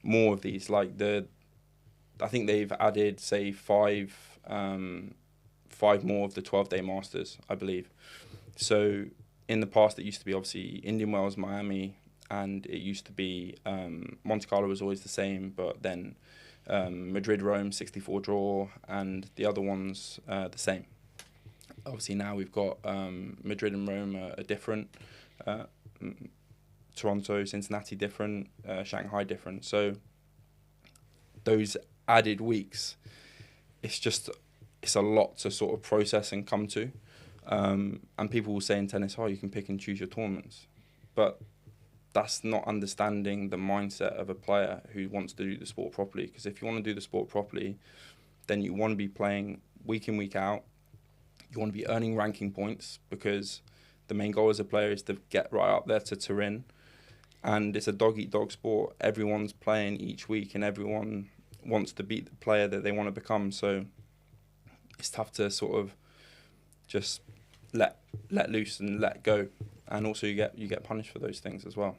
[SPEAKER 2] more of these, like I think they've added, say, 5 more of the 12-day Masters, I believe. So in the past, it used to be obviously Indian Wells, Miami, and it used to be Monte Carlo was always the same, but then Madrid, Rome, 64 draw, and the other ones the same. Obviously now we've got Madrid and Rome are different. Toronto, Cincinnati different, Shanghai different. So those added weeks, it's a lot to sort of process and come to. And people will say in tennis, oh, you can pick and choose your tournaments. But that's not understanding the mindset of a player who wants to do the sport properly. Because if you want to do the sport properly, then you want to be playing week in, week out. You want to be earning ranking points because the main goal as a player is to get right up there to Turin. And it's a dog-eat-dog sport. Everyone's playing each week and everyone wants to beat the player that they want to become. So it's tough to sort of just let loose and let go. And also you get punished for those things as well.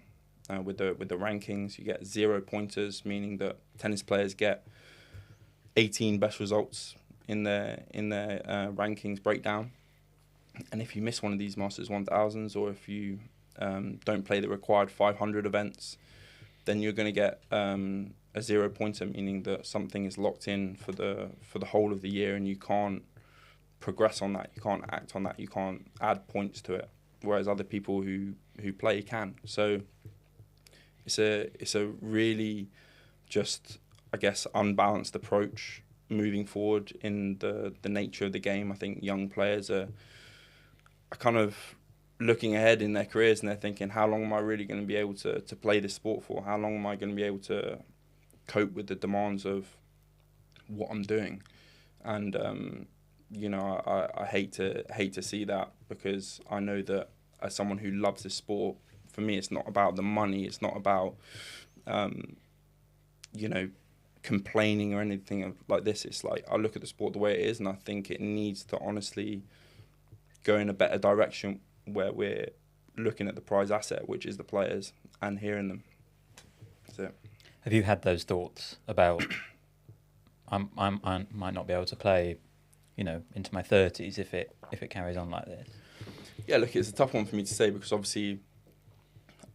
[SPEAKER 2] With the rankings, you get 0 pointers, meaning that tennis players get 18 best results in their rankings breakdown. And if you miss one of these Masters 1000s, or if you don't play the required 500 events, then you're going to get a 0 pointer, meaning that something is locked in for the whole of the year, and you can't progress on that, you can't act on that, you can't add points to it. Whereas other people who play can. So it's a really just, I guess, unbalanced approach moving forward in the nature of the game. I think young players are kind of looking ahead in their careers and they're thinking, how long am I really going to be able to play this sport for? How long am I going to be able to cope with the demands of what I'm doing? And I hate to see that, because I know that as someone who loves this sport, for me it's not about the money, it's not about complaining or anything like this. It's like, I look at the sport the way it is, and I think it needs to honestly go in a better direction, where we're looking at the prize asset, which is the players, and hearing them. So,
[SPEAKER 4] have you had those thoughts about I might not be able to play, into my 30s if it carries on like this?
[SPEAKER 2] Yeah, look, it's a tough one for me to say, because obviously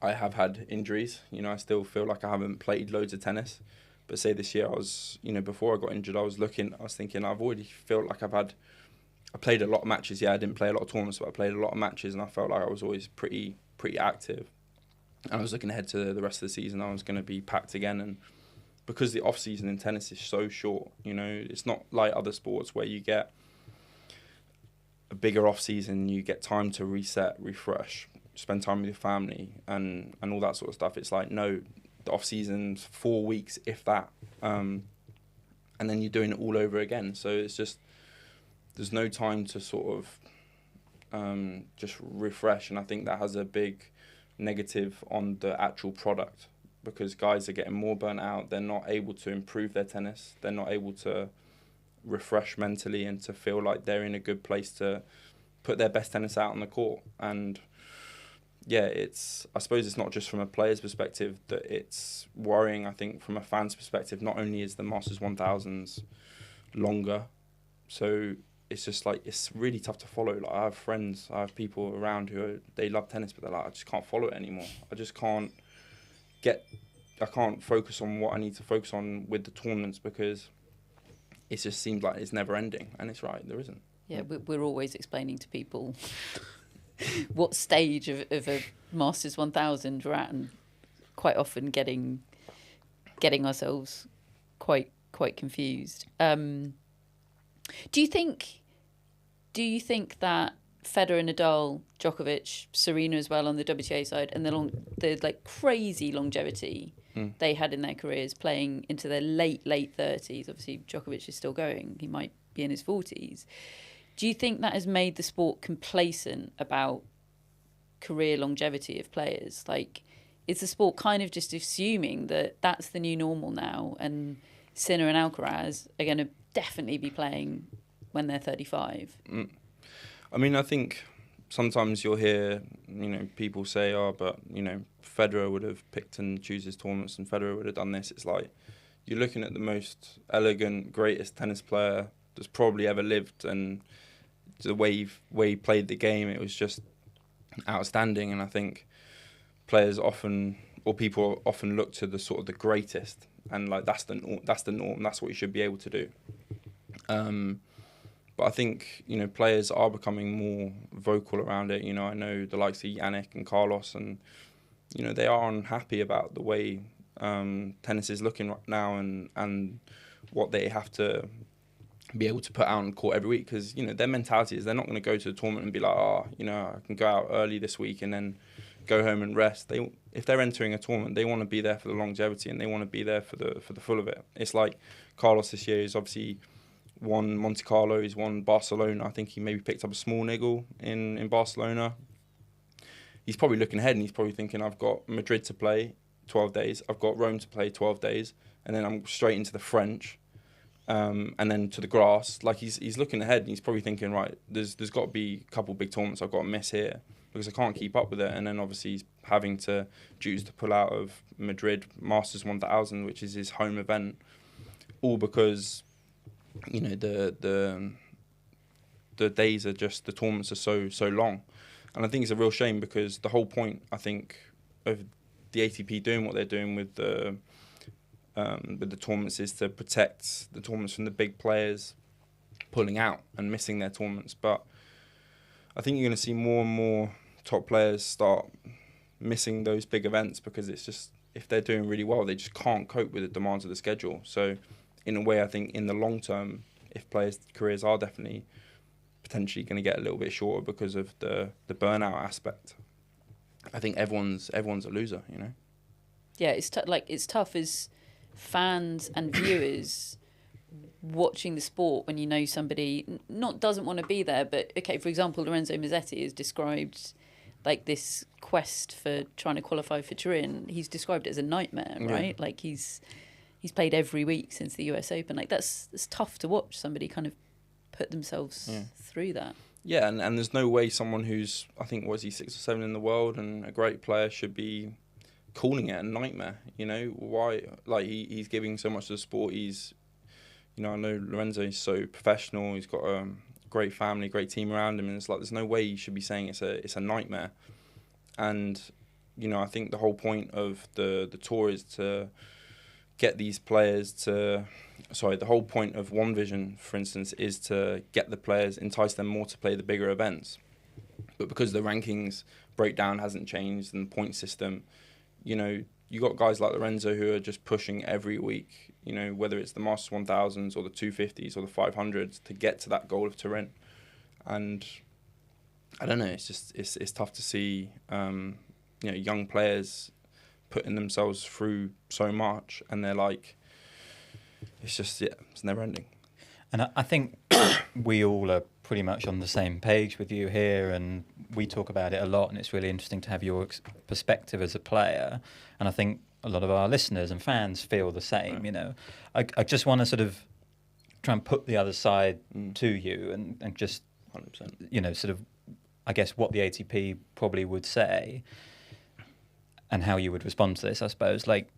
[SPEAKER 2] I have had injuries. I still feel like I haven't played loads of tennis. But say this year, I was, before I got injured, I was thinking, I've already felt like I played a lot of matches. Yeah, I didn't play a lot of tournaments, but I played a lot of matches, and I felt like I was always pretty active. And I was looking ahead to the rest of the season. I was going to be packed again, and because the off season in tennis is so short, it's not like other sports where you get a bigger off season, you get time to reset, refresh, spend time with your family, and all that sort of stuff. It's like, no, the off season's 4 weeks, if that, and then you're doing it all over again. So it's just, there's no time to sort of just refresh, and I think that has a big negative on the actual product, because guys are getting more burnt out. They're not able to improve their tennis. They're not able to refresh mentally and to feel like they're in a good place to put their best tennis out on the court. And yeah, I suppose it's not just from a player's perspective that it's worrying. I think from a fan's perspective, not only is the Masters 1000s longer, so it's just like, it's really tough to follow. Like, I have friends, I have people around they love tennis, but they're like, I just can't follow it anymore. I can't focus on what I need to focus on with the tournaments, because it just seems like it's never ending. And it's right, there isn't.
[SPEAKER 1] Yeah, we're always explaining to people what stage of a Masters 1000 we're at, and quite often getting ourselves quite confused. Do you think that Federer, Nadal, Djokovic, Serena as well on the WTA side, and the like crazy longevity they had in their careers, playing into their late 30s? Obviously, Djokovic is still going; he might be in his 40s. Do you think that has made the sport complacent about career longevity of players? Like, is the sport kind of just assuming that that's the new normal now, and Sinner and Alcaraz are going to definitely be playing when they're 35?
[SPEAKER 2] I mean, I think sometimes you'll hear, people say, but, Federer would have picked and choose his tournaments, and Federer would have done this. It's like, you're looking at the most elegant, greatest tennis player that's probably ever lived, and the way he played the game, it was just outstanding. And I think players often, or people often, look to the sort of the greatest, and like that's the norm. That's what you should be able to do. But I think, players are becoming more vocal around it. I know the likes of Yannick and Carlos, and, they are unhappy about the way tennis is looking right now, and what they have to be able to put out on court every week. Because, their mentality is they're not going to go to the tournament and be like, I can go out early this week and then go home and rest. If they're entering a tournament, they want to be there for the longevity, and they want to be there for the full of it. It's like Carlos this year is obviously won Monte Carlo, he's won Barcelona. I think he maybe picked up a small niggle in Barcelona. He's probably looking ahead and he's probably thinking, I've got Madrid to play 12 days, I've got Rome to play 12 days, and then I'm straight into the French, and then to the grass. Like he's looking ahead and he's probably thinking, right, there's got to be a couple big tournaments I've got to miss here because I can't keep up with it. And then obviously he's having to choose to pull out of Madrid Masters 1000, which is his home event, all because, you know, the days are just, the tournaments are so long. And I think it's a real shame because the whole point, I think, of the ATP doing what they're doing with the tournaments is to protect the tournaments from the big players pulling out and missing their tournaments. But I think you're going to see more and more top players start missing those big events because it's just, if they're doing really well, they just can't cope with the demands of the schedule. So in a way, I think in the long term, if players' careers are definitely potentially going to get a little bit shorter because of the burnout aspect, I think everyone's a loser, you know?
[SPEAKER 1] Yeah, it's tough as fans and viewers watching the sport when you know somebody not doesn't want to be there. But, okay, for example, Lorenzo Musetti is described like this quest for trying to qualify for Turin. He's described it as a nightmare, right? Like he's played every week since the US Open. Like it's tough to watch somebody kind of put themselves through that. Yeah,
[SPEAKER 2] and there's no way someone who's, I think, was he 6 or 7 in the world and a great player should be calling it a nightmare. You know, why? Like he's giving so much to the sport. He's, you know, I know Lorenzo is so professional. He's got a great family, great team around him, and it's like there's no way you should be saying it's a nightmare. And, you know, I think the whole point of the tour is to get these players to, the whole point of One Vision, for instance, is to get the players, entice them more to play the bigger events. But because the rankings breakdown hasn't changed and the point system, you know, you got guys like Lorenzo who are just pushing every week, you know, whether it's the Masters 1000s or the 250s or the 500s to get to that goal of Turin. And I don't know, it's just, it's tough to see, you know, young players putting themselves through so much and they're like, it's just, it's never ending.
[SPEAKER 4] And I think we all are pretty much on the same page with you here, and we talk about it a lot, and it's really interesting to have your perspective as a player. And I think a lot of our listeners and fans feel the same, right. You know. I just want to sort of try and put the other side to you and just,
[SPEAKER 2] 100%.
[SPEAKER 4] You know, sort of, I guess, what the ATP probably would say and how you would respond to this, I suppose. Like,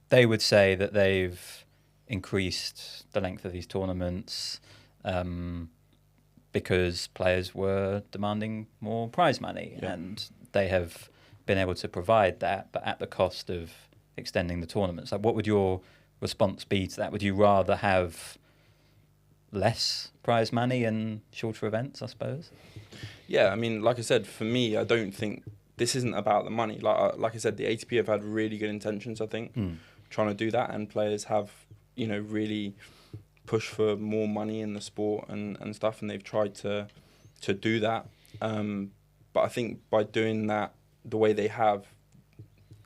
[SPEAKER 4] they would say that they've increased the length of these tournaments because players were demanding more prize money, and they have been able to provide that, but at the cost of extending the tournaments. Like, what would your response be to that? Would you rather have less prize money and shorter events, I suppose?
[SPEAKER 2] Yeah, I mean, like I said, for me, I don't think this isn't about the money. Like I said, the ATP have had really good intentions, I think, trying to do that, and players have, you know, really push for more money in the sport and stuff, and they've tried to do that. But I think by doing that the way they have,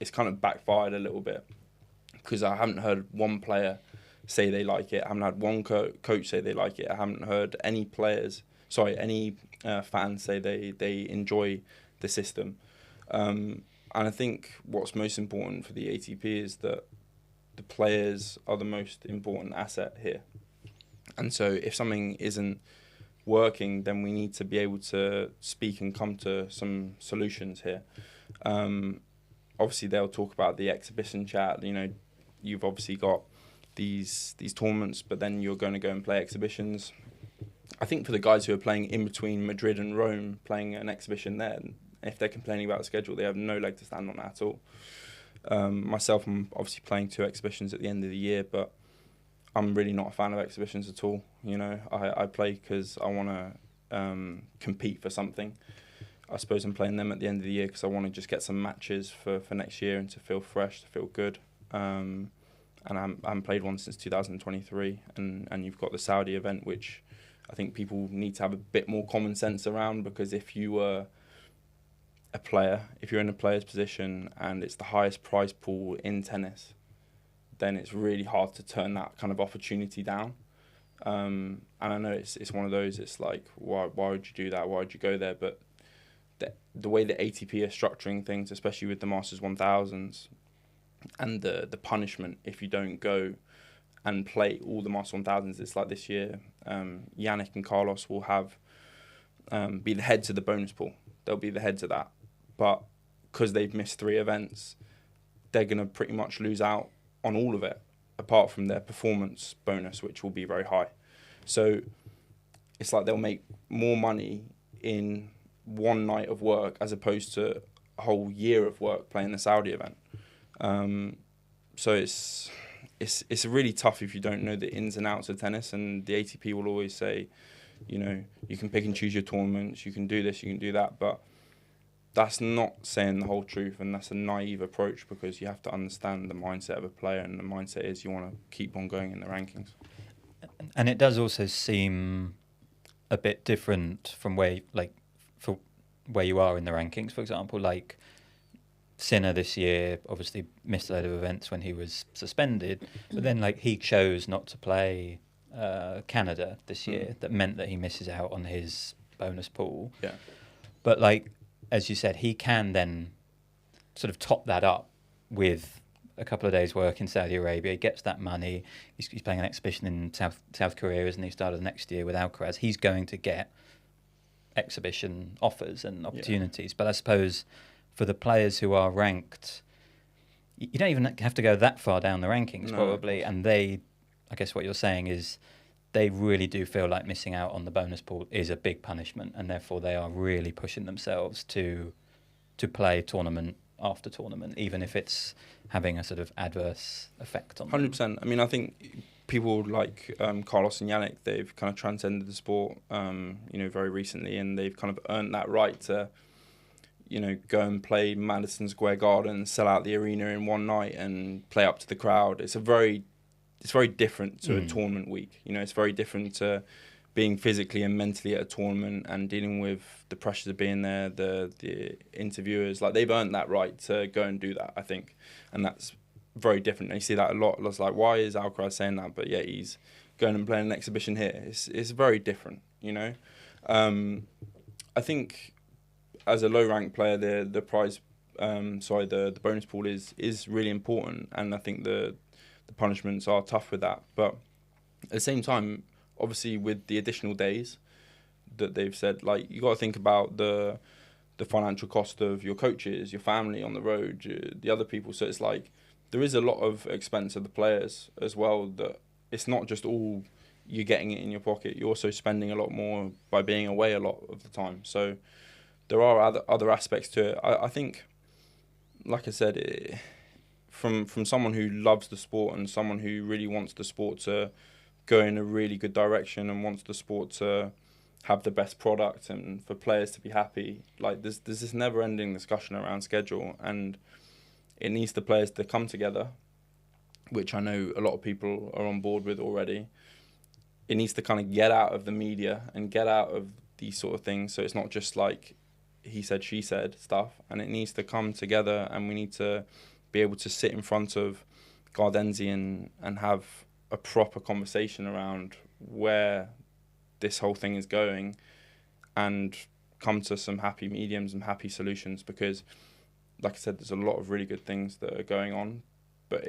[SPEAKER 2] it's kind of backfired a little bit, because I haven't heard one player say they like it. I haven't had one coach say they like it. I haven't heard any fans say they enjoy the system. And I think what's most important for the ATP is that the players are the most important asset here. And so if something isn't working, then we need to be able to speak and come to some solutions here. Obviously, they'll talk about the exhibition chat. You know, you've obviously got these tournaments, but then you're going to go and play exhibitions. I think for the guys who are playing in between Madrid and Rome, playing an exhibition there, if they're complaining about the schedule, they have no leg to stand on at all. Myself, I'm obviously playing 2 exhibitions at the end of the year, but I'm really not a fan of exhibitions at all. You know, I play because I want to compete for something. I suppose I'm playing them at the end of the year because I want to just get some matches for next year and to feel fresh, to feel good. And I haven't played one since 2023. And you've got the Saudi event, which I think people need to have a bit more common sense around, because if you were a player, if you're in a player's position and it's the highest prize pool in tennis, then it's really hard to turn that kind of opportunity down. And I know it's one of those. It's like, why would you do that? Why would you go there? But the way the ATP are structuring things, especially with the Masters 1000s, and the punishment if you don't go and play all the Masters 1000s, it's like this year, Yannick and Carlos will have be the heads of the bonus pool. They'll be the heads of that, but because they've missed 3 events, they're going to pretty much lose out on all of it, apart from their performance bonus, which will be very high. So it's like they'll make more money in one night of work as opposed to a whole year of work playing the Saudi event. So it's really tough if you don't know the ins and outs of tennis, and the ATP will always say, you know, you can pick and choose your tournaments, you can do this, you can do that, but that's not saying the whole truth, and that's a naive approach, because you have to understand the mindset of a player, and the mindset is you want to keep on going in the rankings.
[SPEAKER 4] And it does also seem a bit different from where you are in the rankings. For example, like Sinner this year obviously missed a load of events when he was suspended, but then like he chose not to play Canada this year. That meant that he misses out on his bonus pool.
[SPEAKER 2] Yeah.
[SPEAKER 4] But like, as you said, he can then sort of top that up with a couple of days' work in Saudi Arabia. He gets that money. He's playing an exhibition in South Korea, isn't he? Started next year with Alcaraz. He's going to get exhibition offers and opportunities. But I suppose for the players who are ranked, you don't even have to go that far down the rankings, probably. And I guess what you're saying is they really do feel like missing out on the bonus pool is a big punishment, and therefore they are really pushing themselves to play tournament after tournament, even if it's having a sort of adverse effect on them.
[SPEAKER 2] 100%. I mean, I think people like Carlos and Yannick, they've kind of transcended the sport, very recently, and they've kind of earned that right to, go and play Madison Square Garden, sell out the arena in one night and play up to the crowd. It's very different to a tournament week. It's very different to being physically and mentally at a tournament and dealing with the pressures of being there, the interviewers. Like, they've earned that right to go and do that, I think. And that's very different. And you see that a lot. It's like, why is Alcaraz saying that? But yeah, he's going and playing an exhibition here. It's very different, I think as a low-ranked player, the prize, the bonus pool is really important. And I think the punishments are tough with that. But at the same time, obviously with the additional days that they've said, like, you got to think about the financial cost of your coaches, your family on the road, the other people. So it's like there is a lot of expense of the players as well, that it's not just all you're getting it in your pocket. You're also spending a lot more by being away a lot of the time. So there are other aspects to it. I think, like I said, from someone who loves the sport and someone who really wants the sport to go in a really good direction and wants the sport to have the best product and for players to be happy, like there's this never-ending discussion around schedule, and it needs the players to come together, which I know a lot of people are on board with already. It needs to kind of get out of the media and get out of these sort of things, so it's not just like he said, she said stuff, and it needs to come together, and we need to be able to sit in front of Gardenzi and have a proper conversation around where this whole thing is going and come to some happy mediums and happy solutions, because, like I said, there's a lot of really good things that are going on, but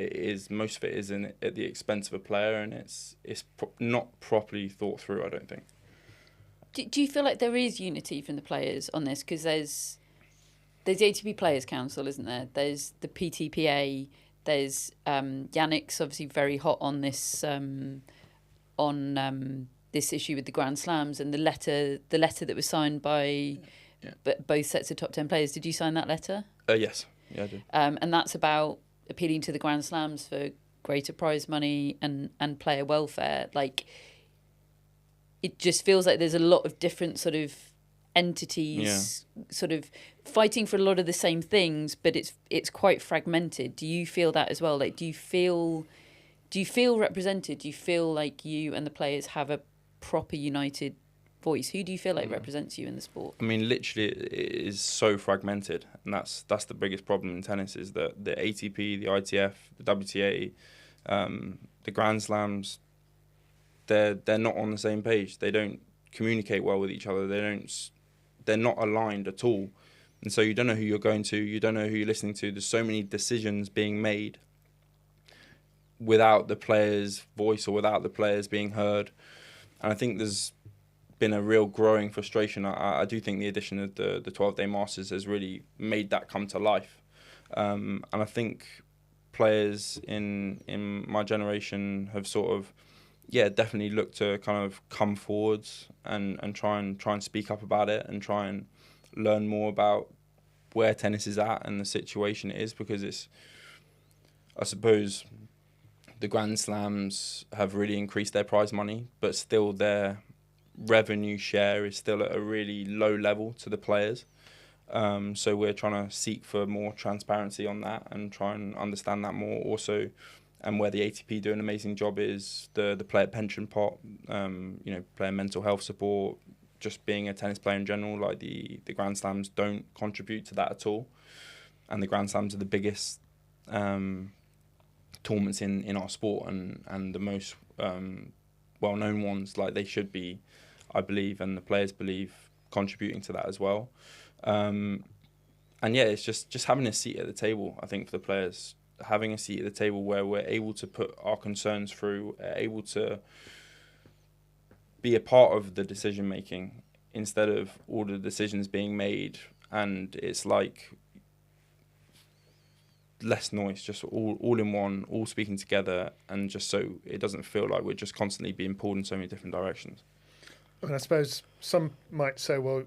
[SPEAKER 2] most of it is at the expense of a player, and it's not properly thought through, I don't think.
[SPEAKER 1] Do you feel like there is unity from the players on this? Because there's the ATP Players Council, isn't there? There's the PTPA. There's Yannick's obviously very hot on this this issue with the Grand Slams, and the letter that was signed by both sets of top 10 players. Did you sign that letter?
[SPEAKER 2] Yes, yeah, I did.
[SPEAKER 1] And that's about appealing to the Grand Slams for greater prize money and player welfare. Like, it just feels like there's a lot of different sort of entities sort of fighting for a lot of the same things, but it's quite fragmented. Do you feel that as well? Like, do you feel represented? Do you feel like you and the players have a proper united voice? Who do you feel like represents you in the sport? I
[SPEAKER 2] mean, literally, it is so fragmented, and that's the biggest problem in tennis, is that the ATP, the ITF, the WTA, the Grand Slams, they're not on the same page. They don't communicate well with each other. They're not aligned at all. And so you don't know who you're going to. You don't know who you're listening to. There's so many decisions being made without the players' voice or without the players being heard. And I think there's been a real growing frustration. I do think the addition of the 12-day Masters has really made that come to life. And I think players in my generation have sort of, definitely looked to kind of come forwards and try and speak up about it and try and learn more about where tennis is at and the situation it is, because it's, I suppose, the Grand Slams have really increased their prize money, but still their revenue share is still at a really low level to the players. So we're trying to seek for more transparency on that and try and understand that more also. And where the ATP do an amazing job is the player pension pot, player mental health support, just being a tennis player in general. Like the Grand Slams don't contribute to that at all. And the Grand Slams are the biggest tournaments in our sport and the most well-known ones. Like they should be, I believe, and the players believe, contributing to that as well. It's just having a seat at the table, I think, for the players. Having a seat at the table where we're able to put our concerns through, able to be a part of the decision making instead of all the decisions being made and it's like less noise, just all in one, all speaking together, and just so it doesn't feel like we're just constantly being pulled in so many different directions.
[SPEAKER 3] And I suppose some might say, well,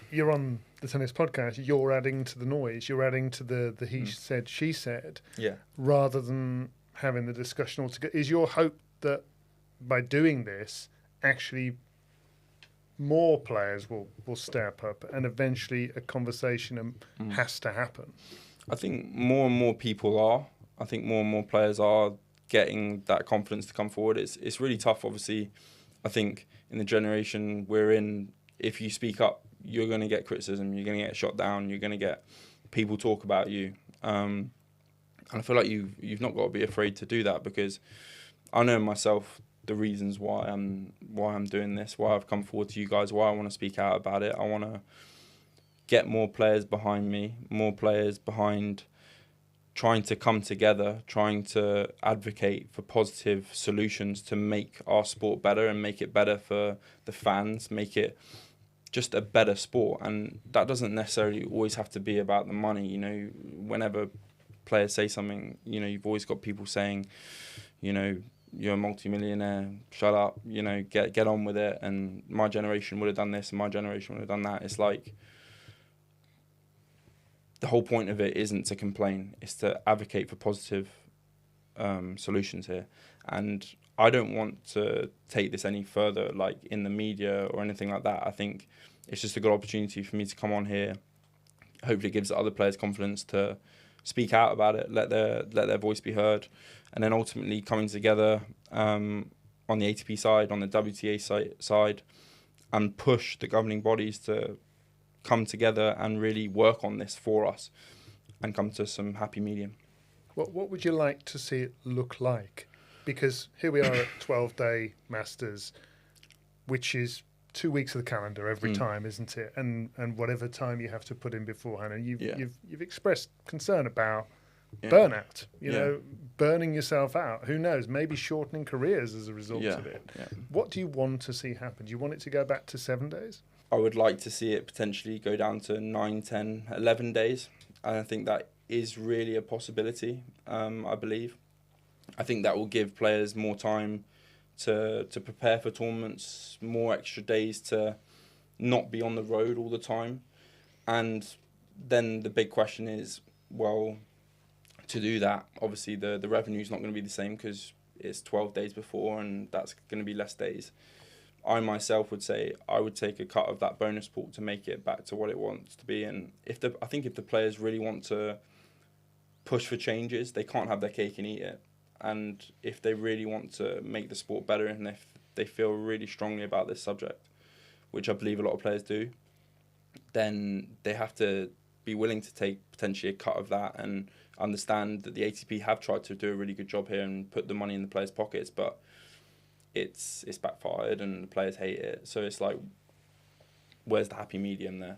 [SPEAKER 3] you're on the tennis podcast, you're adding to the noise, you're adding to the he said, she said, rather than having the discussion altogether. Is your hope that by doing this, actually more players will step up and eventually a conversation has to happen?
[SPEAKER 2] I think more and more people are. I think more and more players are getting that confidence to come forward. It's really tough, obviously. I think in the generation we're in, if you speak up, you're going to get criticism, you're going to get shot down, you're going to get people talk about you. And I feel like you've not got to be afraid to do that, because I know myself the reasons why I'm doing this, why I've come forward to you guys, why I want to speak out about it. I want to get more players behind me, more players behind trying to come together, trying to advocate for positive solutions to make our sport better and make it better for the fans, make it just a better sport. And that doesn't necessarily always have to be about the money. You know, whenever players say something, you know, you've always got people saying, you know, you're a multi-millionaire, shut up, you know, get on with it, and my generation would have done this and my generation would have done that. It's like, the whole point of it isn't to complain, it's to advocate for positive solutions here. And I don't want to take this any further, like in the media or anything like that. I think it's just a good opportunity for me to come on here. Hopefully it gives other players confidence to speak out about it, let their voice be heard, and then ultimately coming together on the ATP side, on the WTA side, and push the governing bodies to come together and really work on this for us and come to some happy medium.
[SPEAKER 3] What would you like to see it look like? Because here we are at 12-day Masters, which is 2 weeks of the calendar every time, isn't it? And whatever time you have to put in beforehand. And you've expressed concern about burnout, you know, burning yourself out. Who knows? Maybe shortening careers as a result of it. Yeah. What do you want to see happen? Do you want it to go back to 7 days?
[SPEAKER 2] I would like to see it potentially go down to 9, 10, 11 days. And I think that is really a possibility, I believe. I think that will give players more time to prepare for tournaments, more extra days to not be on the road all the time. And then the big question is, well, to do that, obviously the revenue is not going to be the same because it's 12 days before and that's going to be less days. I myself would say I would take a cut of that bonus pool to make it back to what it wants to be. And I think if the players really want to push for changes, they can't have their cake and eat it. And if they really want to make the sport better and if they feel really strongly about this subject, which I believe a lot of players do, then they have to be willing to take potentially a cut of that and understand that the ATP have tried to do a really good job here and put the money in the players' pockets, but it's backfired and the players hate it. So it's like, where's the happy medium there?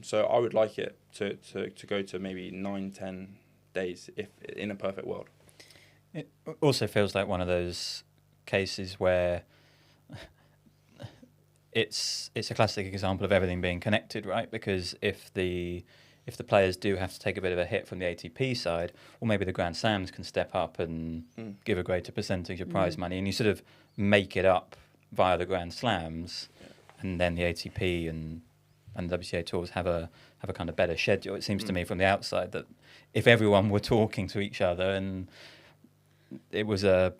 [SPEAKER 2] So I would like it to go to maybe 9-10 days if in a perfect world.
[SPEAKER 4] It also feels like one of those cases where it's a classic example of everything being connected, right? Because if the players do have to take a bit of a hit from the ATP side, or maybe the Grand Slams can step up and give a greater percentage of prize money, and you sort of make it up via the Grand Slams, and then the ATP and the WTA tours have a kind of better schedule. It seems to me from the outside that if everyone were talking to each other and it was a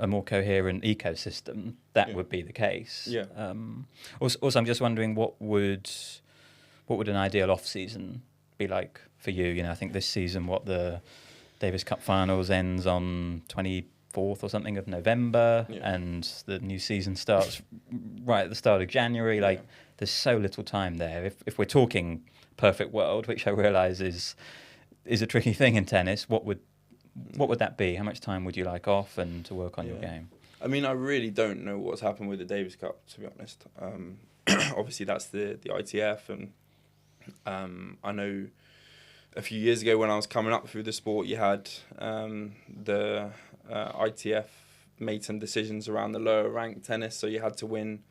[SPEAKER 4] more coherent ecosystem, that would be the case.
[SPEAKER 2] Yeah.
[SPEAKER 4] Also, I'm just wondering what would an ideal off season be like for you? You know, I think this season, the Davis Cup Finals ends on 24th or something of November, and the new season starts right at the start of January. Like, there's so little time there. If we're talking perfect world, which I realise is a tricky thing in tennis, what would that be? How much time would you like off and to work on your game?
[SPEAKER 2] I mean, I really don't know what's happened with the Davis Cup, to be honest. Obviously, that's the ITF, and I know a few years ago when I was coming up through the sport, you had the ITF made some decisions around the lower ranked tennis, so you had to win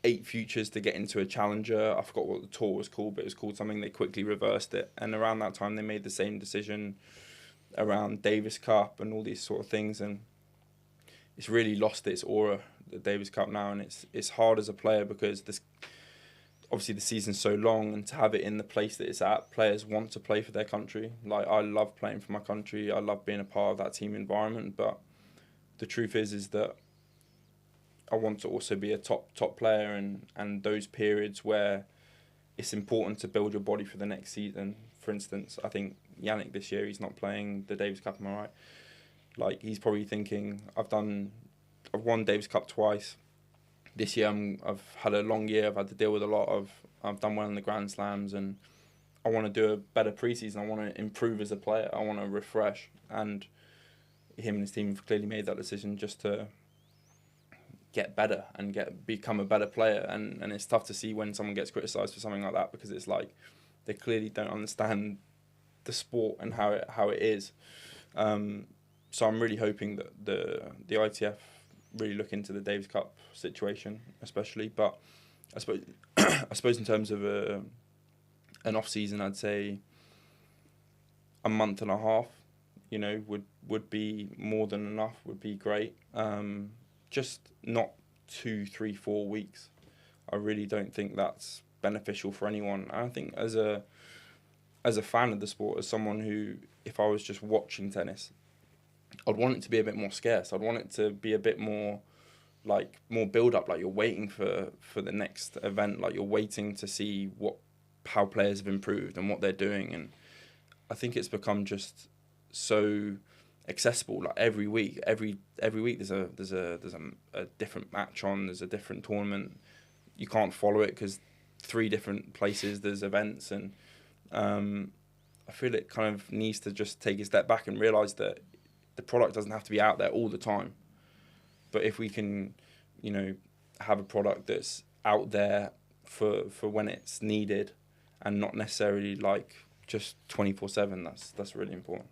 [SPEAKER 2] 8 futures to get into a challenger. I forgot what the tour was called, but it was called something. They quickly reversed it, and around that time they made the same decision around Davis Cup and all these sort of things, and it's really lost its aura, the Davis Cup now, and it's hard as a player because obviously the season's so long, and to have it in the place that it's at, players want to play for their country. Like, I love playing for my country, I love being a part of that team environment, but the truth is that I want to also be a top player, and those periods where it's important to build your body for the next season. For instance, I think Yannick this year, he's not playing the Davis Cup, am I right? Like, he's probably thinking, I've won Davis Cup twice. This year I've had a long year, I've had to deal with I've done well in the Grand Slams, and I want to do a better preseason. I want to improve as a player. I want to refresh, and him and his team have clearly made that decision just to get better and become a better player. And it's tough to see when someone gets criticised for something like that, because it's like they clearly don't understand the sport and how it is. So I'm really hoping that the ITF really look into the Davis Cup situation, especially. But I suppose in terms of an off season, I'd say a month and a half, would be more than enough. Would be great. Just not 2, 3, 4 weeks. I really don't think that's beneficial for anyone. I think as a fan of the sport, as someone who, if I was just watching tennis, I'd want it to be a bit more scarce. I'd want it to be a bit more build up, like you're waiting for the next event, like you're waiting to see how players have improved and what they're doing. And I think it's become just so accessible. Like every week there's a different match on, there's a different tournament. You can't follow it because 3 different places there's events, and I feel it kind of needs to just take a step back and realise that the product doesn't have to be out there all the time. But if we can, have a product that's out there for when it's needed, and not necessarily like just 24/7, that's really important.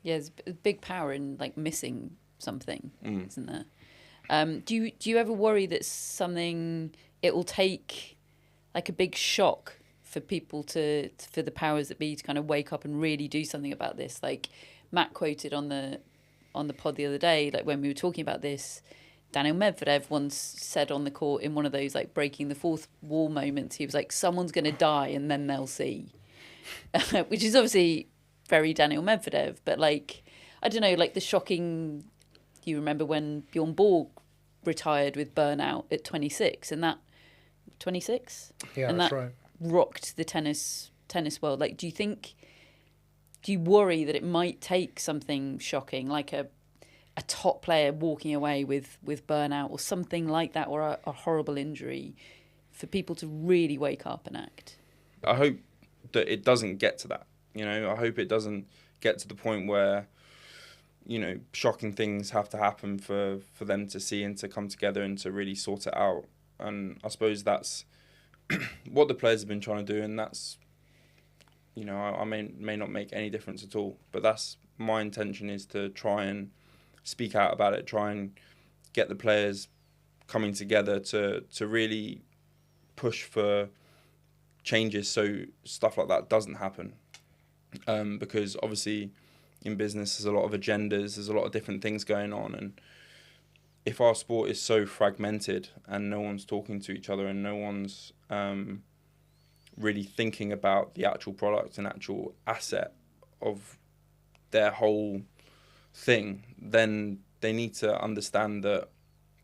[SPEAKER 1] Yeah, there's a big power in like missing something, isn't there? Do you ever worry that it will take like a big shock for people for the powers that be to kind of wake up and really do something about this? Like Matt quoted on the pod the other day, like when we were talking about this, Daniel Medvedev once said on the court in one of those like breaking the fourth wall moments, he was like, someone's going to die and then they'll see, which is obviously very Daniel Medvedev, but like, I don't know, like the shocking, you remember when Bjorn Borg retired with burnout at 26, and that 26?
[SPEAKER 3] Yeah,
[SPEAKER 1] and
[SPEAKER 3] that's
[SPEAKER 1] that
[SPEAKER 3] right.
[SPEAKER 1] Rocked the tennis world. Like, do you worry that it might take something shocking, like a top player walking away with burnout or something like that, or a horrible injury, for people to really wake up and act?
[SPEAKER 2] I hope that it doesn't get to that. I hope it doesn't get to the point where shocking things have to happen for them to see and to come together and to really sort it out. And I suppose that's what the players have been trying to do, and that's, I may not make any difference at all, but that's my intention, is to try and speak out about it, try and get the players coming together to really push for changes so stuff like that doesn't happen. Because obviously in business there's a lot of agendas, there's a lot of different things going on, and if our sport is so fragmented and no one's talking to each other and no one's really thinking about the actual product and actual asset of their whole thing, then they need to understand that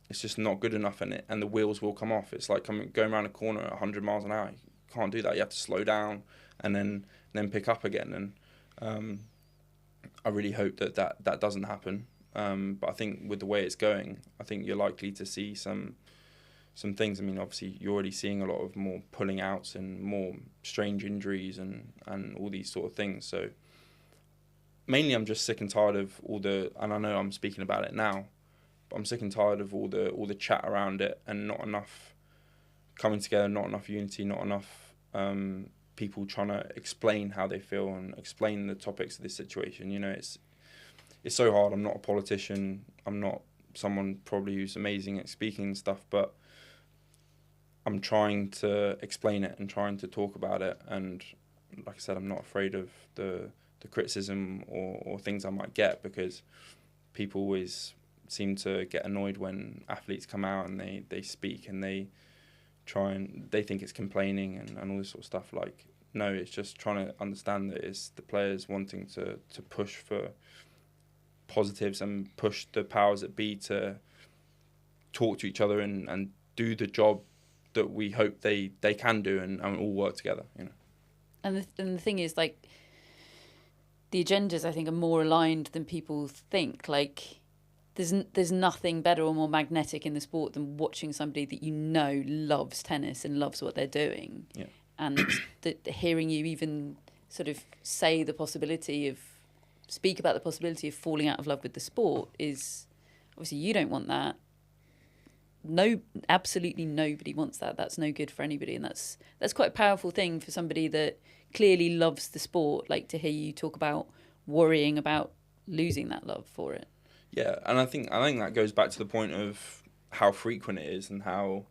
[SPEAKER 2] it's just not good enough, and the wheels will come off. It's like going around a corner at 100 miles an hour. You can't do that. You have to slow down and then pick up again. And I really hope that doesn't happen. But I think with the way it's going, I think you're likely to see some things. I mean, obviously, you're already seeing a lot of more pulling outs and more strange injuries and all these sort of things. So mainly I'm just sick and tired of and I know I'm speaking about it now, but I'm sick and tired of all the chat around it and not enough coming together, not enough unity, not enough people trying to explain how they feel and explain the topics of this situation. It's so hard. I'm not a politician. I'm not someone probably who's amazing at speaking and stuff, but I'm trying to explain it and trying to talk about it. And like I said, I'm not afraid of the criticism or things I might get, because people always seem to get annoyed when athletes come out and they speak and they think it's complaining and all this sort of stuff. Like, no, it's just trying to understand that it's the players wanting to push for positives and push the powers that be to talk to each other and do the job that we hope they can do and all work together.
[SPEAKER 1] And the thing is, like, the agendas, I think, are more aligned than people think. Like, there's nothing better or more magnetic in the sport than watching somebody that loves tennis and loves what they're doing.
[SPEAKER 2] Yeah.
[SPEAKER 1] And hearing you even sort of speak about the possibility of falling out of love with the sport is, obviously, you don't want that. No, absolutely nobody wants that. That's no good for anybody, and that's quite a powerful thing for somebody that clearly loves the sport. Like, to hear you talk about worrying about losing that love for it.
[SPEAKER 2] Yeah, and I think that goes back to the point of how frequent it is and how,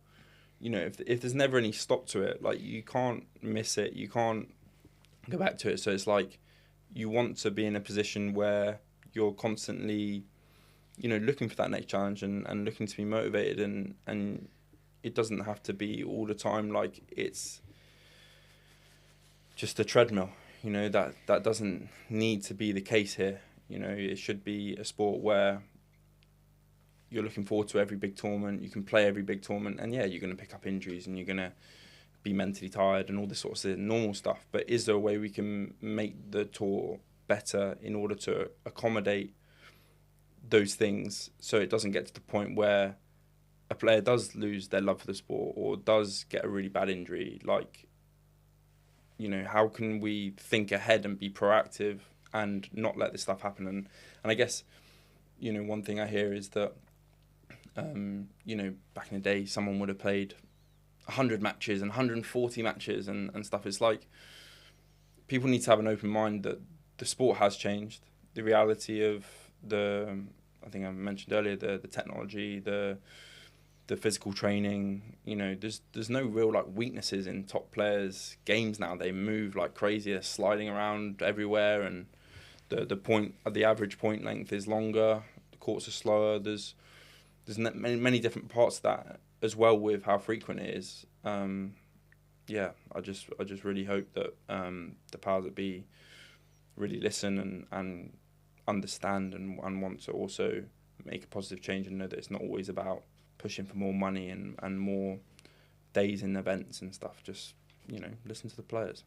[SPEAKER 2] if there's never any stop to it, like, you can't miss it, you can't go back to it. So it's like you want to be in a position where you're constantly, looking for that next challenge and looking to be motivated, and it doesn't have to be all the time like it's just a treadmill. That doesn't need to be the case here. It should be a sport where you're looking forward to every big tournament, you can play every big tournament, and yeah, you're going to pick up injuries and you're going to be mentally tired and all this sort of normal stuff. But is there a way we can make the tour better in order to accommodate those things, so it doesn't get to the point where a player does lose their love for the sport or does get a really bad injury? Like, how can we think ahead and be proactive and not let this stuff happen? And I guess, one thing I hear is that, back in the day, someone would have played 100 matches and 140 matches and stuff. It's like, people need to have an open mind that the sport has changed. The reality of I think I mentioned earlier, the technology, the physical training, there's no real like weaknesses in top players' games now. They move like crazy, they're sliding around everywhere, and the average point length is longer, the courts are slower. There's many different parts of that as well with how frequent it is. I just really hope that the powers that be really listen and understand and want to also make a positive change, and know that it's not always about pushing for more money and more days in events and stuff. Just, listen to the players.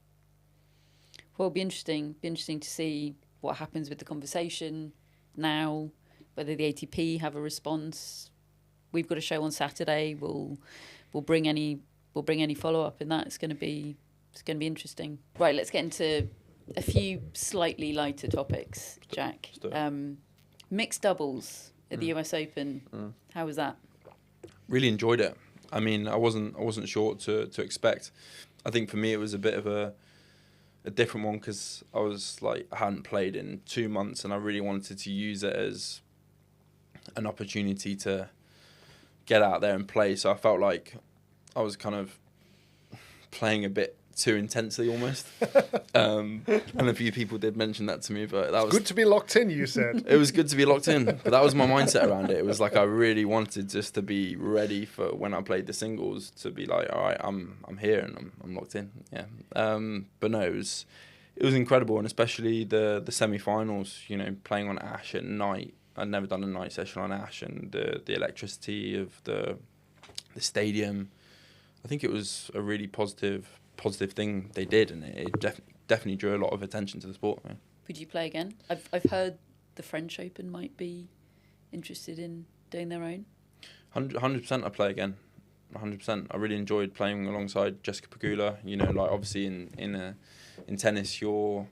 [SPEAKER 1] Well, it'll be interesting to see what happens with the conversation now, whether the ATP have a response. We've got a show on Saturday. We'll bring any follow up in that. It's going to be interesting. Right, let's get into a few slightly lighter topics, Jack. Mixed doubles at the US Open. How was that?
[SPEAKER 2] Really enjoyed it. I mean, I wasn't sure what to expect. I think for me it was a bit of a different one because I hadn't played in 2 months and I really wanted to use it as an opportunity to get out there and play. So I felt like I was kind of playing a bit too intensely almost. And a few people did mention that to me, but that was
[SPEAKER 3] good to be locked in, you said.
[SPEAKER 2] It was good to be locked in, but that was my mindset around it. It was like I really wanted just to be ready for when I played the singles to be like, all right, I'm here and I'm locked in. Yeah. But no, it was incredible, and especially the semi-finals, you know, playing on ash at night. I'd never done a night session on ash, and the electricity of the stadium. I think it was a really positive thing they did, and it definitely drew a lot of attention to the sport. Yeah.
[SPEAKER 1] Would you play again? I've heard the French Open might be interested in doing their own.
[SPEAKER 2] 100% I play again. 100%. I really enjoyed playing alongside Jessica Pegula. You know, like obviously in tennis you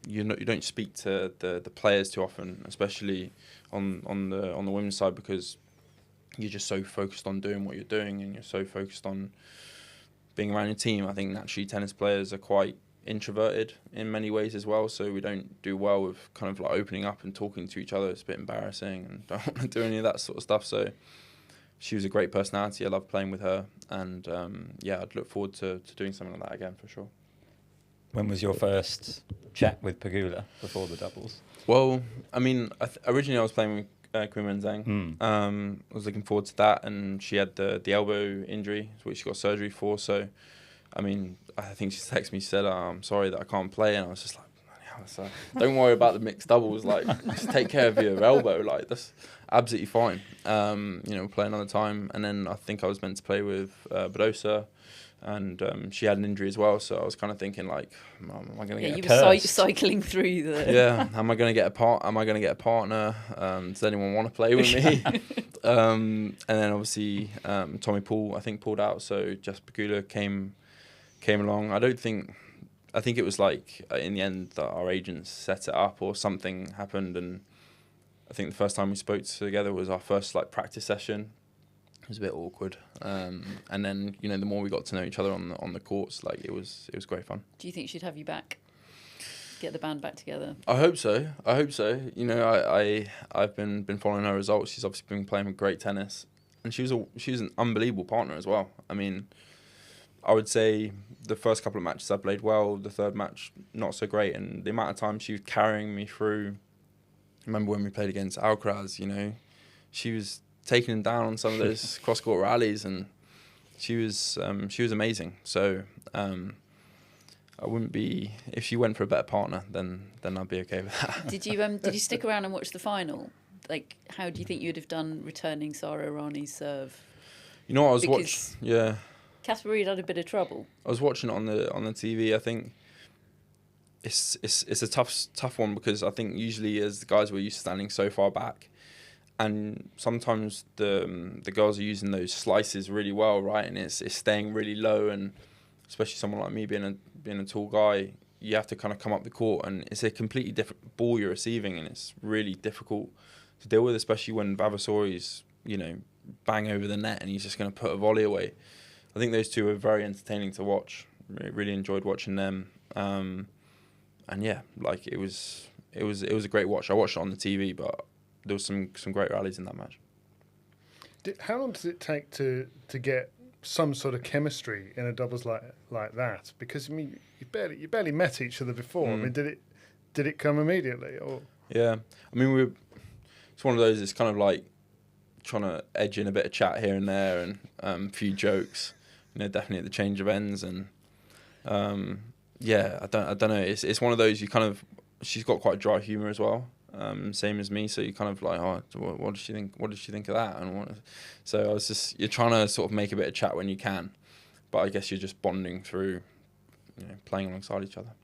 [SPEAKER 2] don't speak to the players too often, especially on the women's side, because you're just so focused on doing what you're doing and you're so focused on being around your team. I think naturally tennis players are quite introverted in many ways as well, so we don't do well with kind of like opening up and talking to each other. It's a bit embarrassing and don't want to do any of that sort of stuff. So she was a great personality. I loved playing with her, and I'd look forward to doing something like that again for sure.
[SPEAKER 4] When was your first chat with Pegula before the doubles?
[SPEAKER 2] Well, I mean, originally I was playing with Queen Wenzhang. I was looking forward to that, and she had the elbow injury, which she got surgery for. So, I mean, I think she texted me, she said, I'm sorry that I can't play. And I was just like, don't worry about the mixed doubles. Like, just take care of your elbow. Like, that's absolutely fine. Play another time. And then I think I was meant to play with Badosa, and she had an injury as well. So I was kind of thinking, like, am I going to get
[SPEAKER 1] you were cycling through the...
[SPEAKER 2] Yeah, am I going to get a partner? Does anyone want to play with me? And then obviously Tommy Paul, I think, pulled out. So Jess Pegula came along. I think it was like in the end that our agents set it up or something happened, and I think the first time we spoke together was our first like practice session. It was a bit awkward, and then the more we got to know each other on the courts, like it was great fun.
[SPEAKER 1] Do you think she'd have you back? Get the band back together?
[SPEAKER 2] I hope so. I've been following her results. She's obviously been playing great tennis, and she was an unbelievable partner as well. I mean, I would say the first couple of matches I played well. The third match not so great, and the amount of time she was carrying me through. I remember when we played against Alcaraz, she was taking him down on some of those cross-court rallies, and she was amazing. So I wouldn't be, if she went for a better partner, then I'd be okay with that.
[SPEAKER 1] Did you stick around and watch the final? Like, how do you think you'd have done returning Sara Errani's serve?
[SPEAKER 2] I was watching. Yeah,
[SPEAKER 1] Casper Ruud had a bit of trouble.
[SPEAKER 2] I was watching it on the TV. I think it's a tough one, because I think usually as the guys were used to standing so far back, and sometimes the girls are using those slices really well, right? And it's staying really low, and especially someone like me being a tall guy, you have to kind of come up the court, and it's a completely different ball you're receiving, and it's really difficult to deal with, especially when Vavasori's bang over the net and he's just going to put a volley away. I think those two are very entertaining to watch. Really enjoyed watching them, and yeah, like it was a great watch. I watched it on the TV, but there was some great rallies in that match.
[SPEAKER 3] How long does it take to get some sort of chemistry in a doubles like that? Because I mean, you barely met each other before. I mean, did it come immediately, or? Yeah,
[SPEAKER 2] I mean, it's one of those. It's kind of like trying to edge in a bit of chat here and there, and a few jokes. Definitely at the change of ends, and I don't know. It's one of those. She's got quite dry humour as well. Same as me, so you kind of like, what did she think? What did she think of that? So I was just, you're trying to sort of make a bit of chat when you can, but I guess you're just bonding through, playing alongside each other.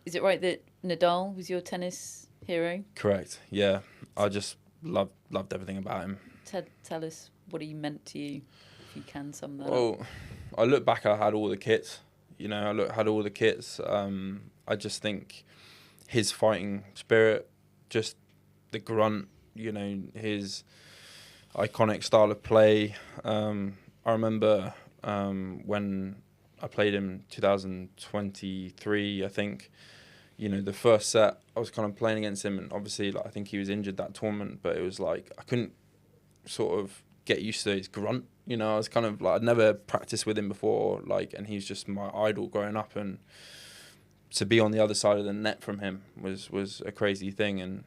[SPEAKER 1] Is it right that Nadal was your tennis hero?
[SPEAKER 2] Correct. Yeah, I just loved everything about him.
[SPEAKER 1] Tell us what he meant to you, if you can sum that up.
[SPEAKER 2] Well, I look back, I had all the kits. I had all the kits. I just think his fighting spirit, just the grunt, you know, his iconic style of play. I remember when I played him 2023, I think, you know, the first set I was kind of playing against him, and obviously like I think he was injured that tournament, but it was like I couldn't sort of get used to his grunt, you know. I was kind of like, I'd never practiced with him before, like, and he's just my idol growing up, and to be on the other side of the net from him was a crazy thing. And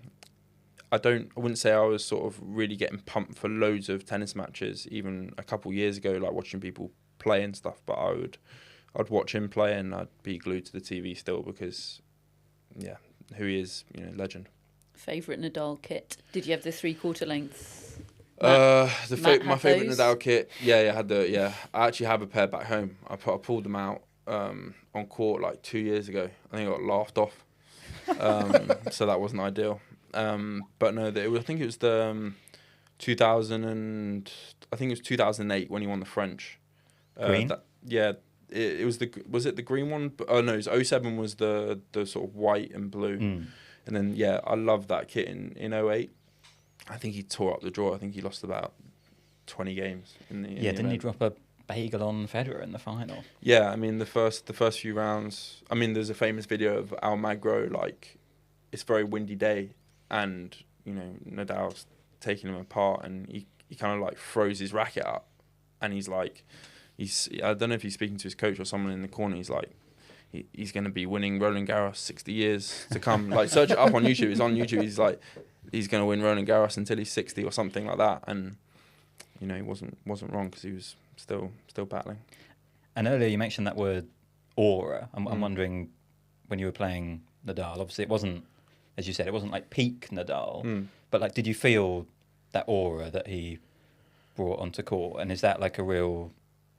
[SPEAKER 2] I wouldn't say I was sort of really getting pumped for loads of tennis matches even a couple of years ago, like watching people play and stuff, but I'd watch him play and I'd be glued to the TV still, because yeah, who he is, you know, legend.
[SPEAKER 1] Favourite Nadal kit? Did you have the 3/4 length?
[SPEAKER 2] My favourite Nadal kit. Yeah, I actually have a pair back home. I pulled them out on court like 2 years ago. I think I got laughed off, so that wasn't ideal. But no, I think it was the 2008 when he won the French.
[SPEAKER 4] Green.
[SPEAKER 2] It was the green one? Oh no, it was 07 was the sort of white and blue. And then I love that kit in 08. I think he tore up the draw. I think he lost about 20 games in the
[SPEAKER 4] didn't he drop a bagel on Federer in the final?
[SPEAKER 2] Yeah, I mean the first few rounds. I mean, there's a famous video of Almagro, like it's a very windy day, and you know Nadal's taking him apart, and he kind of like throws his racket up, and he's like, I don't know if he's speaking to his coach or someone in the corner. He's like, he's going to be winning Roland Garros 60 years to come. Like, search it up on YouTube. It's on YouTube. He's like, he's going to win Roland Garros until he's 60 or something like that. And you know, he wasn't wrong, because he was still battling.
[SPEAKER 4] And earlier you mentioned that word aura. I'm wondering, when you were playing Nadal, obviously it wasn't, as you said, it wasn't like peak Nadal, but like, did you feel that aura that he brought onto court? And is that like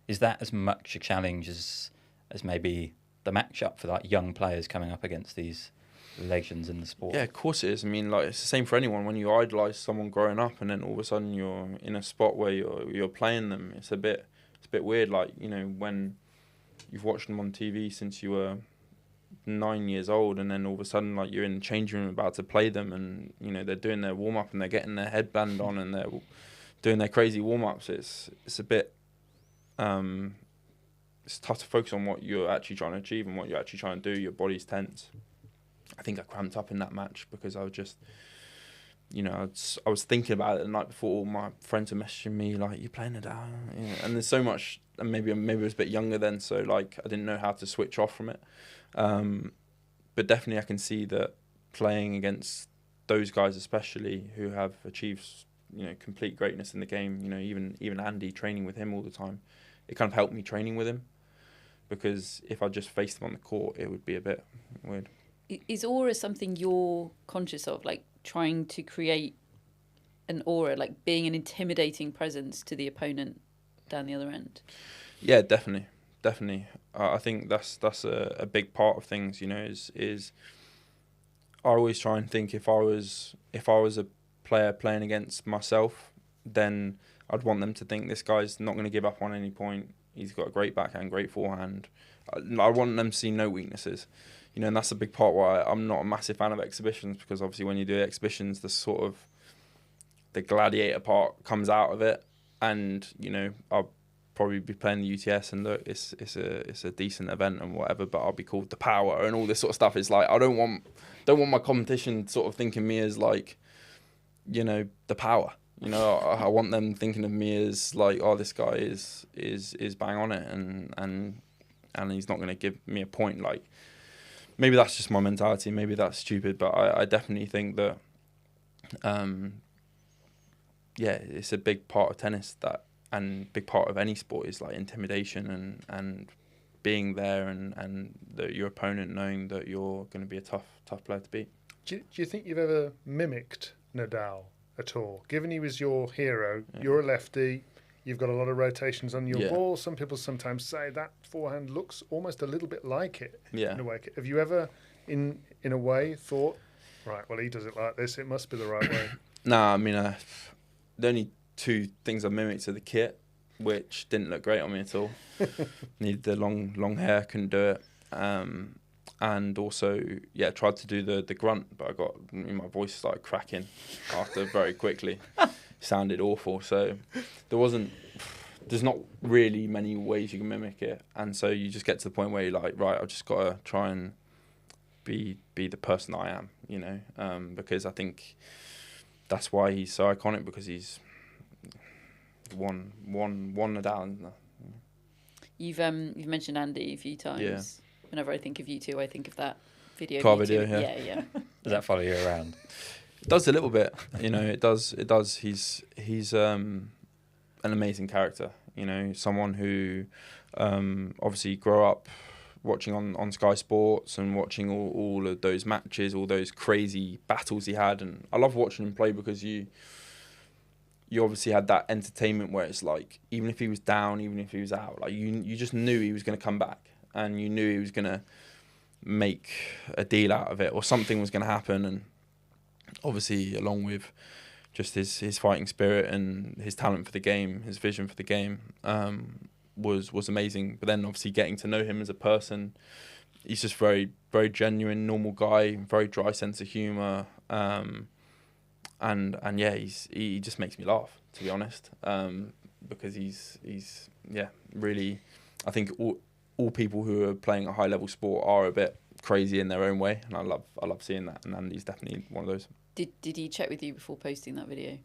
[SPEAKER 4] is that as much a challenge as maybe the matchup for like young players coming up against these legends in the sport?
[SPEAKER 2] Yeah, of course it is. I mean, like, it's the same for anyone. When you idolise someone growing up, and then all of a sudden you're in a spot where you're playing them, it's a bit weird. Like, you know, when you've watched them on TV since you were 9 years old, and then all of a sudden, like, you're in the changing room about to play them, and you know they're doing their warm up and they're getting their headband on and they're doing their crazy warm ups. It's a bit. It's tough to focus on what you're actually trying to achieve and what you're actually trying to do. Your body's tense. I think I cramped up in that match because I was just, you know, I was thinking about it the night before. All my friends were messaging me like, "You playing Nadal?" You know, and there's so much. And maybe I was a bit younger then, so like I didn't know how to switch off from it. But definitely, I can see that playing against those guys, especially who have achieved, you know, complete greatness in the game. You know, even Andy, training with him all the time, it kind of helped me training with him, because if I just faced him on the court, it would be a bit weird.
[SPEAKER 1] Is aura something you're conscious of, like trying to create an aura, like being an intimidating presence to the opponent down the other end? Yeah,
[SPEAKER 2] definitely. I think that's a big part of things. You know, is I always try and think, if I was a player playing against myself, then I'd want them to think this guy's not going to give up on any point. He's got a great backhand, great forehand. I want them to see no weaknesses. You know, and that's a big part why I'm not a massive fan of exhibitions, because obviously when you do exhibitions, the gladiator part comes out of it, and you know, I'll probably be playing the UTS, and look, it's a decent event and whatever, but I'll be called the power and all this sort of stuff. It's like I don't want my competition sort of thinking me as like, you know, the power. You know, I want them thinking of me as like, oh, this guy is bang on it, and he's not going to give me a point. Like, maybe that's just my mentality. Maybe that's stupid, but I definitely think that, it's a big part of tennis, and big part of any sport is like intimidation and being there, and your opponent knowing that you're going to be a tough player to beat.
[SPEAKER 3] Do you think you've ever mimicked Nadal at all? Given he was your hero, you're a lefty, you've got a lot of rotations on your ball. Some people sometimes say that forehand looks almost a little bit like it. In a way. Have you ever, in a way, thought, right, well, he does it like this, it must be the right way?
[SPEAKER 2] Nah, I mean, the only two things I mimicked are the kit, which didn't look great on me at all. Needed the long hair, couldn't do it. and also tried to do the grunt, but my voice started cracking after very quickly. Sounded awful. So there's not really many ways you can mimic it, and so you just get to the point where you're like, right, I've just got to try and be the person I am, because I think that's why he's so iconic, because he's won Nadal.
[SPEAKER 1] You've mentioned Andy a few times.
[SPEAKER 2] Yeah.
[SPEAKER 1] Whenever I think of you two, I think of that video.
[SPEAKER 2] Car
[SPEAKER 1] of you
[SPEAKER 2] video,
[SPEAKER 1] two.
[SPEAKER 2] yeah.
[SPEAKER 4] Does that follow you around?
[SPEAKER 2] It does a little bit, It does. He's an amazing character, someone who obviously grew up watching on Sky Sports and watching all of those matches, all those crazy battles he had, and I love watching him play because you obviously had that entertainment where it's like, even if he was down, even if he was out, like you just knew he was going to come back, and you knew he was going to make a deal out of it, or something was going to happen. And obviously, along with just his fighting spirit and his talent for the game, his vision for the game, was amazing. But then obviously getting to know him as a person, he's just very, very genuine, normal guy, very dry sense of humour. And yeah, he just makes me laugh, to be honest, because he's really, I think all people who are playing a high level sport are a bit crazy in their own way, and I love seeing that, and Andy's definitely one of those. Did
[SPEAKER 1] he check with you before posting that video?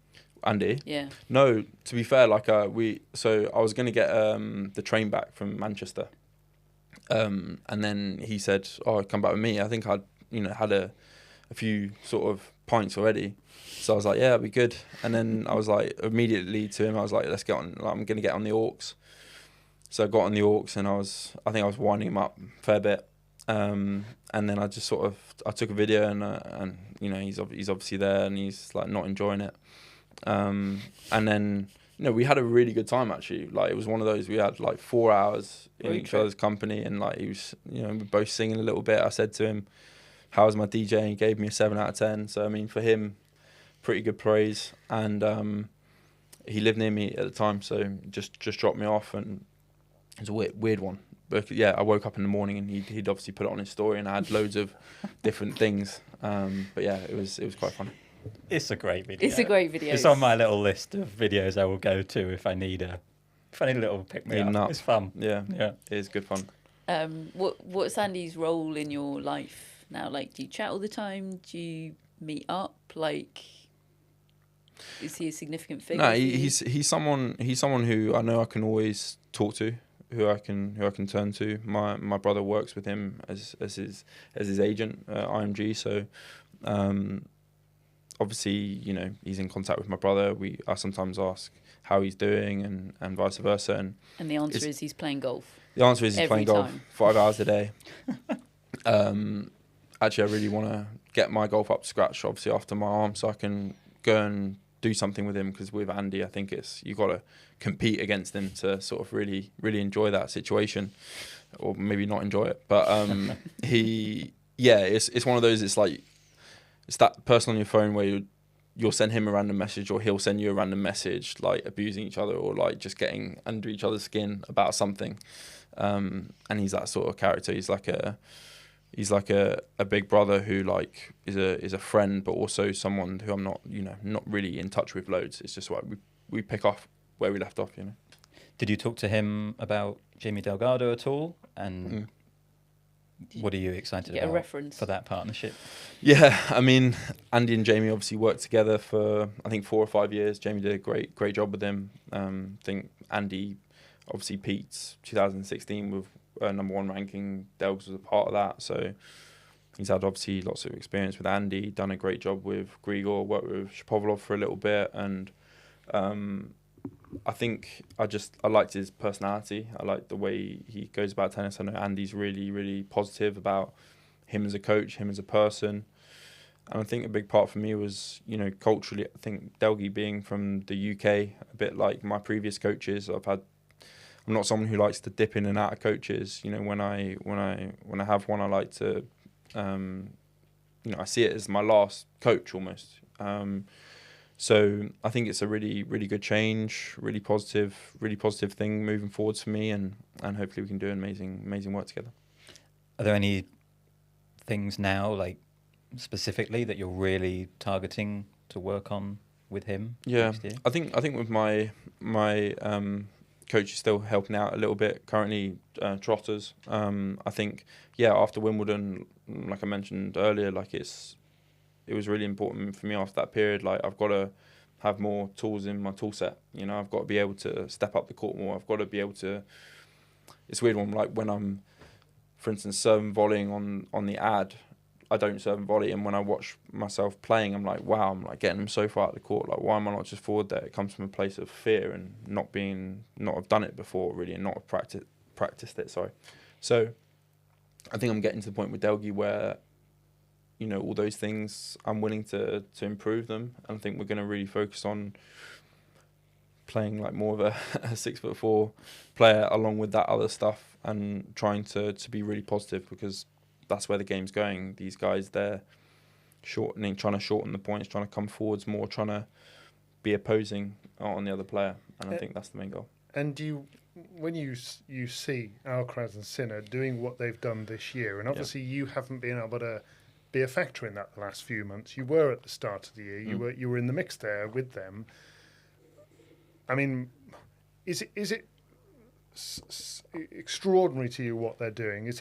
[SPEAKER 2] Andy?
[SPEAKER 1] Yeah. No,
[SPEAKER 2] to be fair, like I was going to get the train back from Manchester, and then he said, "Oh, come back with me." I think I'd had a few sort of pints already. So I was like, yeah, it'd be good. And then I was like, immediately to him, I was like, let's get on. Like, I'm going to get on the aux. So I got on the aux, and I think I was winding him up a fair bit. And then I just I took a video, and he's obviously there, and he's like not enjoying it. And then we had a really good time, actually. Like, it was one of those, we had like 4 hours in each other's company, and like he was, we were both singing a little bit. I said to him, "How was my DJ?" And he gave me a 7 out of 10. So I mean, for him, pretty good praise. And he lived near me at the time, so just dropped me off, and it was a weird one. But yeah, I woke up in the morning, and he'd obviously put it on his story, and I had loads of different things. But yeah, it was quite funny.
[SPEAKER 4] It's a great video.
[SPEAKER 1] It's a great video.
[SPEAKER 4] It's on my little list of videos I will go to if I need a little pick me up. It's fun.
[SPEAKER 2] Yeah, it is good fun.
[SPEAKER 1] What's Andy's role in your life now? Like, do you chat all the time? Do you meet up? Like, is he a significant figure?
[SPEAKER 2] No, he's someone who I know I can always talk to, who I can turn to. My brother works with him as his agent at IMG, so obviously he's in contact with my brother. I sometimes ask how he's doing, and vice versa. And
[SPEAKER 1] the answer is he's playing golf.
[SPEAKER 2] The answer is he's playing golf 5 hours a day. Actually, I really want to get my golf up to scratch, obviously, after my arm, so I can go and do something with him, because with Andy, I think you got to compete against him to sort of really, really enjoy that situation, or maybe not enjoy it. But it's one of those. It's like, it's that person on your phone where you'll send him a random message, or he'll send you a random message, like abusing each other, or like just getting under each other's skin about something. And he's that sort of character. He's like a big brother who like is a friend, but also someone who I'm not really in touch with loads. It's just like we pick off where we left off.
[SPEAKER 4] Did you talk to him about Jamie Delgado at all? And what are you excited about
[SPEAKER 1] reference
[SPEAKER 4] for that partnership?
[SPEAKER 2] Yeah, I mean, Andy and Jamie obviously worked together for I think 4 or 5 years. Jamie did a great job with him. I think Andy obviously peaked 2016 with number 1 ranking. Delgs was a part of that, so he's had obviously lots of experience with Andy. Done a great job with Grigor. Worked with Shapovalov for a little bit, and I think I liked his personality. I liked the way he goes about tennis. I know Andy's really, really positive about him as a coach, him as a person. And I think a big part for me was, culturally, I think Delgi being from the UK, a bit like my previous coaches, I'm not someone who likes to dip in and out of coaches. When I have one, I like to, I see it as my last coach almost. So I think it's a really, really good change, really positive thing moving forwards for me, and hopefully we can do amazing work together.
[SPEAKER 4] Are there any things now, like specifically that you're really targeting to work on with him next year?
[SPEAKER 2] I think with my coach is still helping out a little bit currently, Trotters. I think after Wimbledon, like I mentioned earlier, like it was really important for me after that period. Like I've got to have more tools in my tool set. You know, I've got to be able to step up the court more. I've got to be able to. It's a weird one. Like when I'm, for instance, serving volleying on the ad, I don't serve and volley, and when I watch myself playing, I'm like, wow, I'm like getting them so far out of the court. Like, why am I not just forward there? It comes from a place of fear and not have done it before really, and not have practiced it. Sorry. So, I think I'm getting to the point with Delgi where, you know, all those things I'm willing to improve them, and I think we're going to really focus on playing like more of a 6'4" player along with that other stuff, and trying to be really positive, because that's where the game's going. These guys, they're trying to shorten the points, trying to come forwards more, trying to be opposing on the other player, and I think that's the main goal.
[SPEAKER 3] And when you see Alcaraz and Sinner doing what they've done this year, and obviously you haven't been able to be a factor in that the last few months. You were at the start of the year. You were in the mix there with them. I mean, is it extraordinary to you what they're doing? Is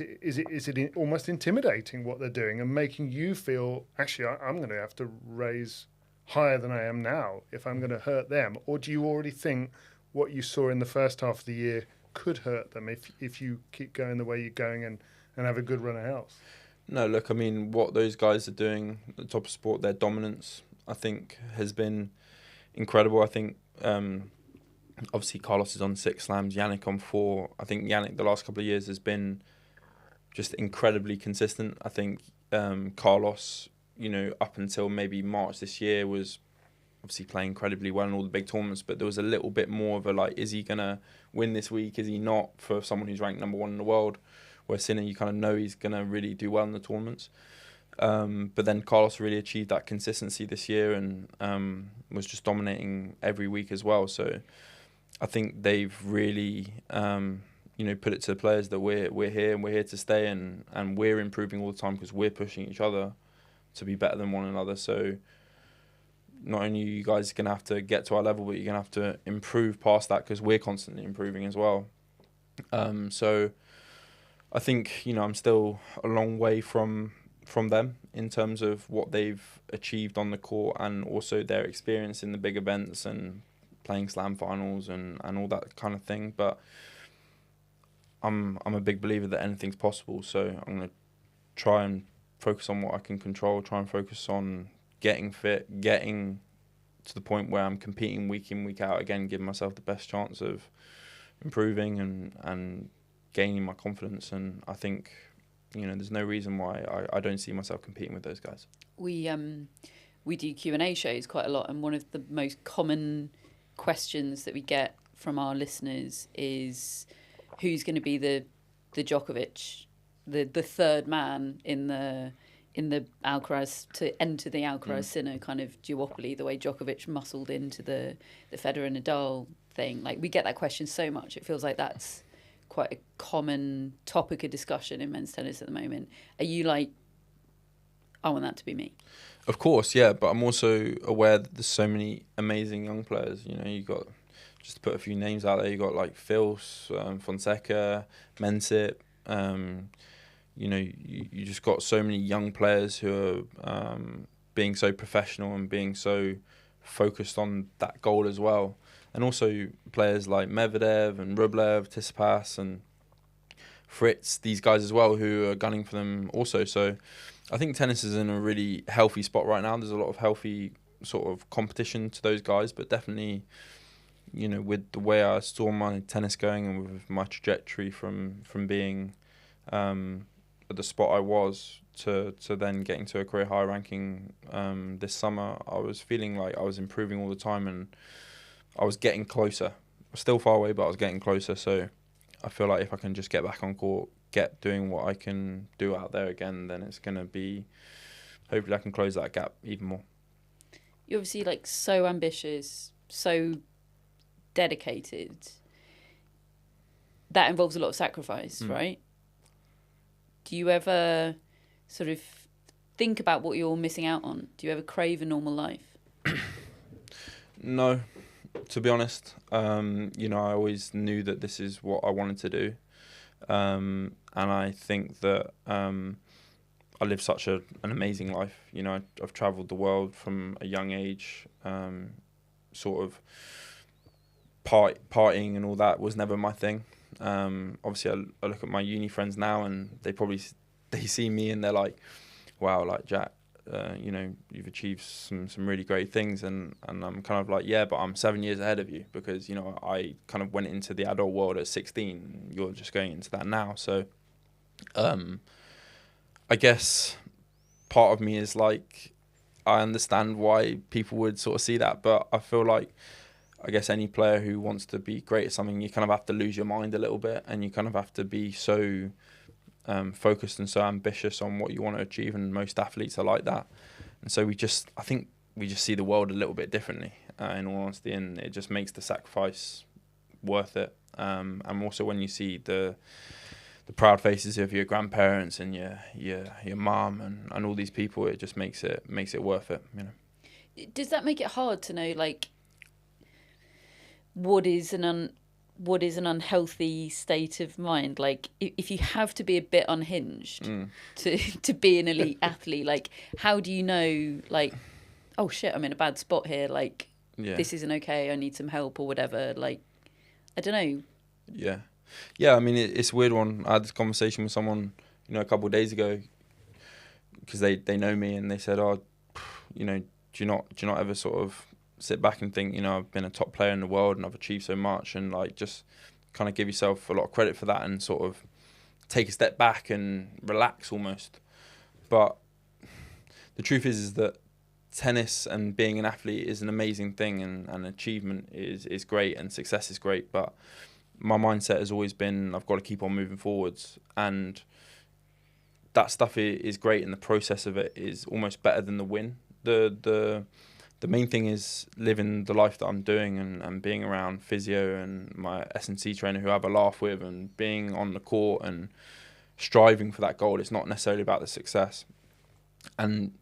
[SPEAKER 3] it almost intimidating what they're doing and making you feel, actually, I'm going to have to raise higher than I am now if I'm going to hurt them? Or do you already think what you saw in the first half of the year could hurt them if you keep going the way you're going and have a good run of health?
[SPEAKER 2] No, look, I mean, what those guys are doing at the top of sport, their dominance, I think, has been incredible. I think obviously Carlos is on 6 slams, Yannick on 4. I think Yannick the last couple of years has been just incredibly consistent. I think Carlos, you know, up until maybe March this year was obviously playing incredibly well in all the big tournaments, but there was a little bit more of a like, is he going to win this week? Is he not, for someone who's ranked number 1 in the world? Where Sinner, you kind of know he's going to really do well in the tournaments. But then Carlos really achieved that consistency this year and was just dominating every week as well. So I think they've really, you know, put it to the players that we're here and we're here to stay, and we're improving all the time because we're pushing each other to be better than one another. So not only are you guys going to have to get to our level, but you're going to have to improve past that because we're constantly improving as well. So I think, you know, I'm still a long way from them in terms of what they've achieved on the court and also their experience in the big events and playing slam finals and all that kind of thing. But I'm a big believer that anything's possible. So I'm going to try and focus on what I can control, try and focus on getting fit, getting to the point where I'm competing week in, week out, again, giving myself the best chance of improving and gaining my confidence. And I think, you know, there's no reason why I don't see myself competing with those guys. We
[SPEAKER 1] do Q&A shows quite a lot, and one of the most common questions that we get from our listeners is who's going to be the Djokovic, the third man in the Alcaraz to enter the Alcaraz-Sinner kind of duopoly, the way Djokovic muscled into the Federer-Nadal thing. Like, we get that question so much. It feels like that's quite a common topic of discussion in men's tennis at the moment. Are you like, I want that to be me?
[SPEAKER 2] Of course, yeah, but I'm also aware that there's so many amazing young players. You know, you got, just to put a few names out there, you got like Fils, Fonseca, Mensip. You know, you just got so many young players who are being so professional and being so focused on that goal as well. And also players like Medvedev and Rublev, Tsitsipas and Fritz, these guys as well, who are gunning for them also. So I think tennis is in a really healthy spot right now. There's a lot of healthy sort of competition to those guys, but definitely, you know, with the way I saw my tennis going and with my trajectory from being at the spot I was to then getting to a career high ranking this summer, I was feeling like I was improving all the time and I was getting closer. Still far away, but I was getting closer. So I feel like if I can just get back on court, get doing what I can do out there again, then it's going to be, hopefully I can close that gap even more.
[SPEAKER 1] You're obviously like so ambitious, so dedicated. That involves a lot of sacrifice, right? Do you ever sort of think about what you're missing out on? Do you ever crave a normal life?
[SPEAKER 2] No, to be honest. You know, I always knew that this is what I wanted to do. And I think that I live such an amazing life. You know, I've travelled the world from a young age. Sort of partying and all that was never my thing. Obviously, I look at my uni friends now, and they see me and they're like, "Wow, like Jack, you know, you've achieved some really great things." And I'm kind of like, "Yeah, but I'm 7 years ahead of you because, you know, I kind of went into the adult world at 16. You're just going into that now." So, I guess part of me is like, I understand why people would sort of see that, but I feel like, I guess any player who wants to be great at something, you kind of have to lose your mind a little bit, and you kind of have to be so focused and so ambitious on what you want to achieve, and most athletes are like that. And so I think we just see the world a little bit differently, in all honesty, and it just makes the sacrifice worth it. And also when you see the proud faces of your grandparents and your mum and all these people, it just makes it worth it, you know.
[SPEAKER 1] Does that make it hard to know, like, what is an unhealthy state of mind? Like, if you have to be a bit unhinged to be an elite athlete, like, how do you know, like, oh shit, I'm in a bad spot here, like, this isn't okay, I need some help or whatever? Like, I don't know.
[SPEAKER 2] Yeah, I mean, it's a weird one. I had this conversation with someone, you know, a couple of days ago, because they know me, and they said, "Oh, you know, do you not ever sort of sit back and think, you know, I've been a top player in the world and I've achieved so much, and like just kind of give yourself a lot of credit for that and sort of take a step back and relax almost." But the truth is that tennis and being an athlete is an amazing thing, and achievement is great, and success is great, but my mindset has always been, I've got to keep on moving forwards, and that stuff is great, and the process of it is almost better than the win. The main thing is living the life that I'm doing, and being around physio and my S&C trainer who I have a laugh with, and being on the court and striving for that goal. It's not necessarily about the success. And